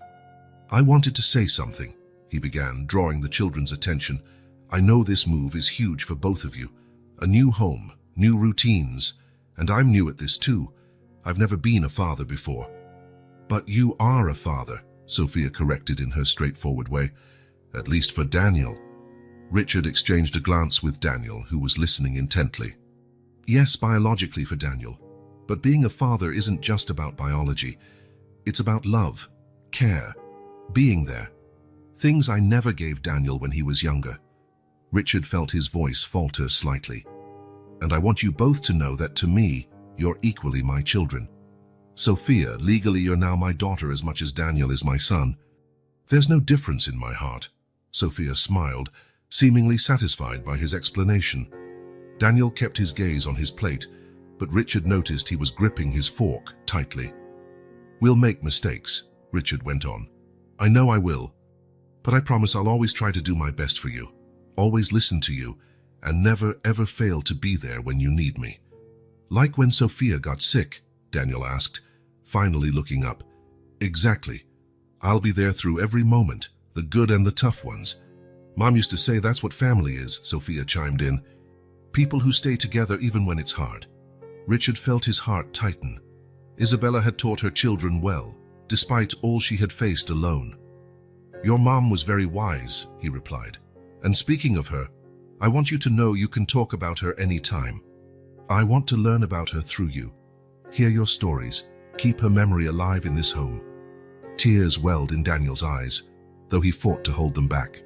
"I wanted to say something," he began, drawing the children's attention. "I know this move is huge for both of you. A new home, new routines, and I'm new at this too. I've never been a father before." "But you are a father," Sophia corrected in her straightforward way. "At least for Daniel." Richard exchanged a glance with Daniel, who was listening intently. "Yes, biologically for Daniel. But being a father isn't just about biology. It's about love, care, being there. Things I never gave Daniel when he was younger." Richard felt his voice falter slightly. "And I want you both to know that to me, you're equally my children. Sophia, legally you're now my daughter as much as Daniel is my son. There's no difference in my heart." Sophia smiled, seemingly satisfied by his explanation. Daniel kept his gaze on his plate, but Richard noticed he was gripping his fork tightly. "We'll make mistakes," Richard went on. "I know I will. But I promise I'll always try to do my best for you, always listen to you, and never ever fail to be there when you need me." "Like when Sophia got sick?" Daniel asked, finally looking up. "Exactly. I'll be there through every moment, the good and the tough ones. Mom used to say that's what family is, Sophia chimed in. People who stay together even when it's hard. Richard felt his heart tighten. Isabella had taught her children well, despite all she had faced alone. Your mom was very wise, he replied. And speaking of her, I want you to know you can talk about her any time. I want to learn about her through you. Hear your stories. Keep her memory alive in this home. Tears welled in Daniel's eyes, though he fought to hold them back.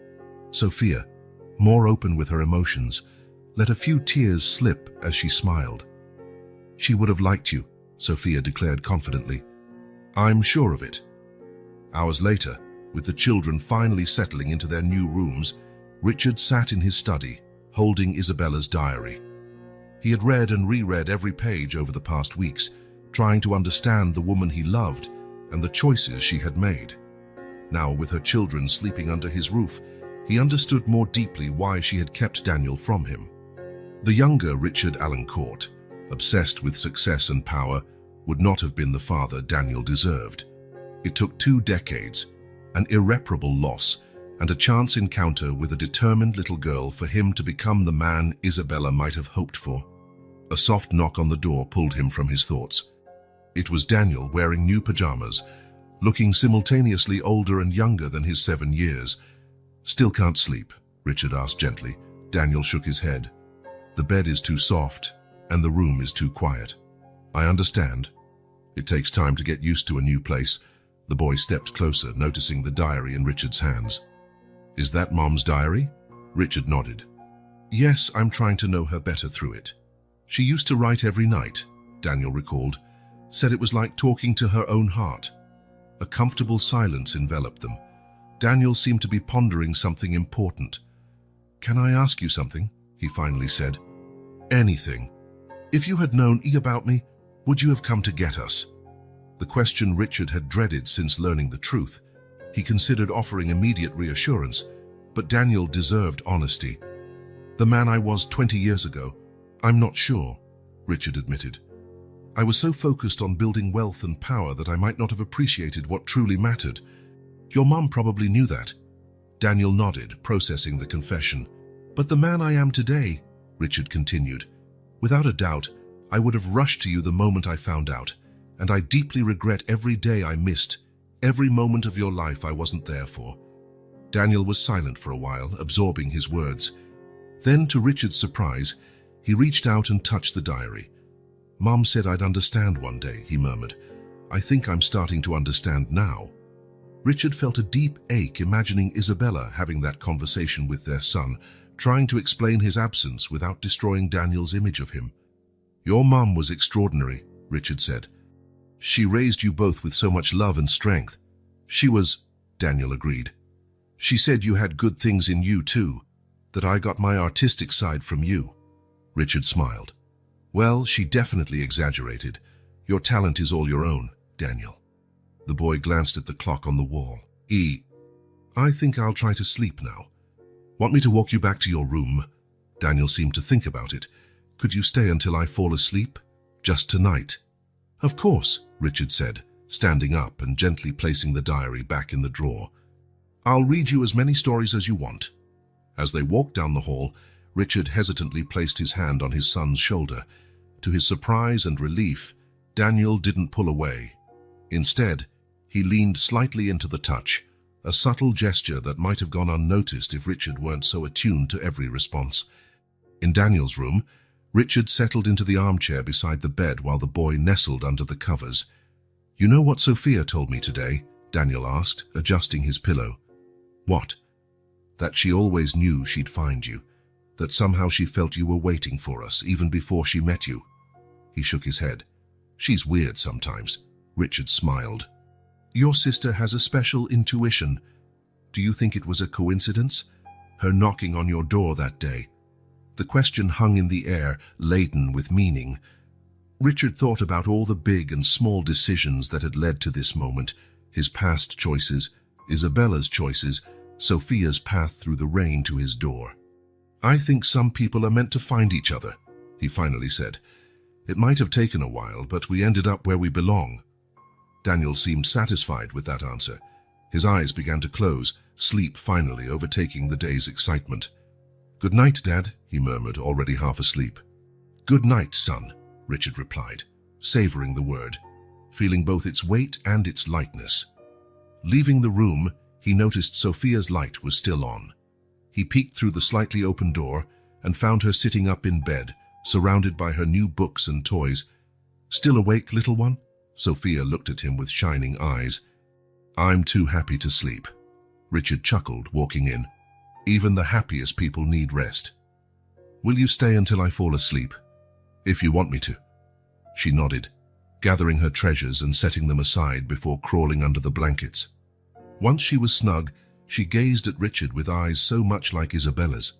Sophia, more open with her emotions, let a few tears slip as she smiled. She would have liked you, Sophia declared confidently. I'm sure of it. Hours later, with the children finally settling into their new rooms, Richard sat in his study, holding Isabella's diary. He had read and reread every page over the past weeks, trying to understand the woman he loved and the choices she had made. Now, with her children sleeping under his roof, he understood more deeply why she had kept Daniel from him. The younger Richard Allen Court, obsessed with success and power, would not have been the father Daniel deserved. It took 2 decades, an irreparable loss, and a chance encounter with a determined little girl for him to become the man Isabella might have hoped for. A soft knock on the door pulled him from his thoughts. It was Daniel wearing new pajamas, looking simultaneously older and younger than his 7 years. Still can't sleep? Richard asked gently. Daniel shook his head. The bed is too soft, and the room is too quiet. I understand. It takes time to get used to a new place. The boy stepped closer, noticing the diary in Richard's hands. Is that Mom's diary? Richard nodded. Yes, I'm trying to know her better through it. She used to write every night, Daniel recalled. Said it was like talking to her own heart. A comfortable silence enveloped them. Daniel seemed to be pondering something important. Can I ask you something? He finally said. Anything. If you had known about me, would you have come to get us? The question Richard had dreaded since learning the truth. He considered offering immediate reassurance, but Daniel deserved honesty. The man I was 20 years ago, I'm not sure, Richard admitted. I was so focused on building wealth and power that I might not have appreciated what truly mattered. Your mum probably knew that. Daniel nodded, processing the confession. But the man I am today, Richard continued. Without a doubt, I would have rushed to you the moment I found out, and I deeply regret every day I missed, every moment of your life I wasn't there for. Daniel was silent for a while, absorbing his words. Then, to Richard's surprise, he reached out and touched the diary. Mom said I'd understand one day, he murmured. I think I'm starting to understand now. Richard felt a deep ache imagining Isabella having that conversation with their son, trying to explain his absence without destroying Daniel's image of him. Your mom was extraordinary, Richard said. She raised you both with so much love and strength. She was, Daniel agreed. She said you had good things in you too, that I got my artistic side from you. Richard smiled. Well, she definitely exaggerated. Your talent is all your own, Daniel. The boy glanced at the clock on the wall. I think I'll try to sleep now. Want me to walk you back to your room? Daniel seemed to think about it. Could you stay until I fall asleep? Just tonight? Of course, Richard said, standing up and gently placing the diary back in the drawer. I'll read you as many stories as you want. As they walked down the hall, Richard hesitantly placed his hand on his son's shoulder. To his surprise and relief, Daniel didn't pull away. Instead, he leaned slightly into the touch, a subtle gesture that might have gone unnoticed if Richard weren't so attuned to every response. In Daniel's room, Richard settled into the armchair beside the bed while the boy nestled under the covers. You know what Sophia told me today? Daniel asked, adjusting his pillow. What? That she always knew she'd find you. That somehow she felt you were waiting for us, even before she met you. He shook his head. She's weird sometimes. Richard smiled. Your sister has a special intuition. Do you think it was a coincidence? Her knocking on your door that day. The question hung in the air, laden with meaning. Richard thought about all the big and small decisions that had led to this moment, his past choices, Isabella's choices, Sophia's path through the rain to his door. I think some people are meant to find each other, he finally said. It might have taken a while, but we ended up where we belong. Daniel seemed satisfied with that answer. His eyes began to close, sleep finally overtaking the day's excitement. "Good night, Dad," he murmured, already half asleep. "Good night, son," Richard replied, savoring the word, feeling both its weight and its lightness. Leaving the room, he noticed Sophia's light was still on. He peeked through the slightly open door and found her sitting up in bed, surrounded by her new books and toys. "Still awake, little one?" Sophia looked at him with shining eyes. "I'm too happy to sleep," Richard chuckled, walking in. "Even the happiest people need rest. Will you stay until I fall asleep? If you want me to." She nodded, gathering her treasures and setting them aside before crawling under the blankets. Once she was snug, she gazed at Richard with eyes so much like Isabella's.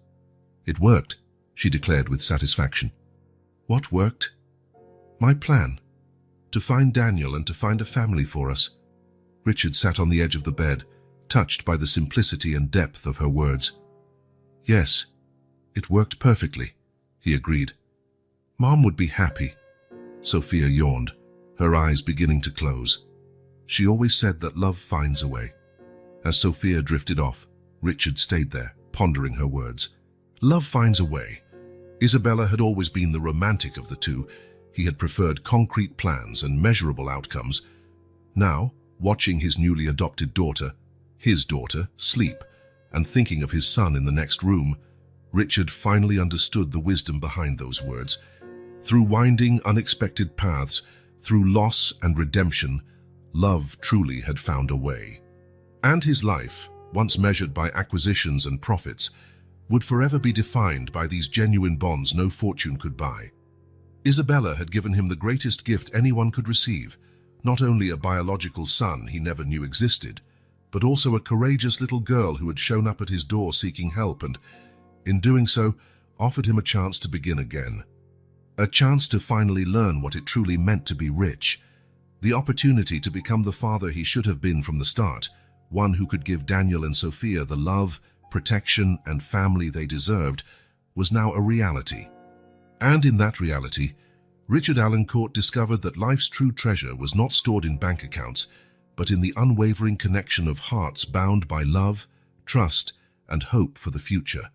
"It worked," she declared with satisfaction. "What worked?" "My plan. To find Daniel and to find a family for us." Richard sat on the edge of the bed, touched by the simplicity and depth of her words. "Yes, it worked perfectly," he agreed. "Mom would be happy." Sophia yawned, her eyes beginning to close. She always said that love finds a way. As Sophia drifted off, Richard stayed there, pondering her words. Love finds a way. Isabella had always been the romantic of the two. He had preferred concrete plans and measurable outcomes. Now, watching his newly adopted daughter, his daughter, sleep, and thinking of his son in the next room, Richard finally understood the wisdom behind those words. Through winding, unexpected paths, through loss and redemption, love truly had found a way. And his life, once measured by acquisitions and profits, would forever be defined by these genuine bonds no fortune could buy. Isabella had given him the greatest gift anyone could receive, not only a biological son he never knew existed, but also a courageous little girl who had shown up at his door seeking help and, in doing so, offered him a chance to begin again. A chance to finally learn what it truly meant to be rich. The opportunity to become the father he should have been from the start, one who could give Daniel and Sophia the love, protection, and family they deserved, was now a reality. And in that reality, Richard Allen Court discovered that life's true treasure was not stored in bank accounts, but in the unwavering connection of hearts bound by love, trust, and hope for the future.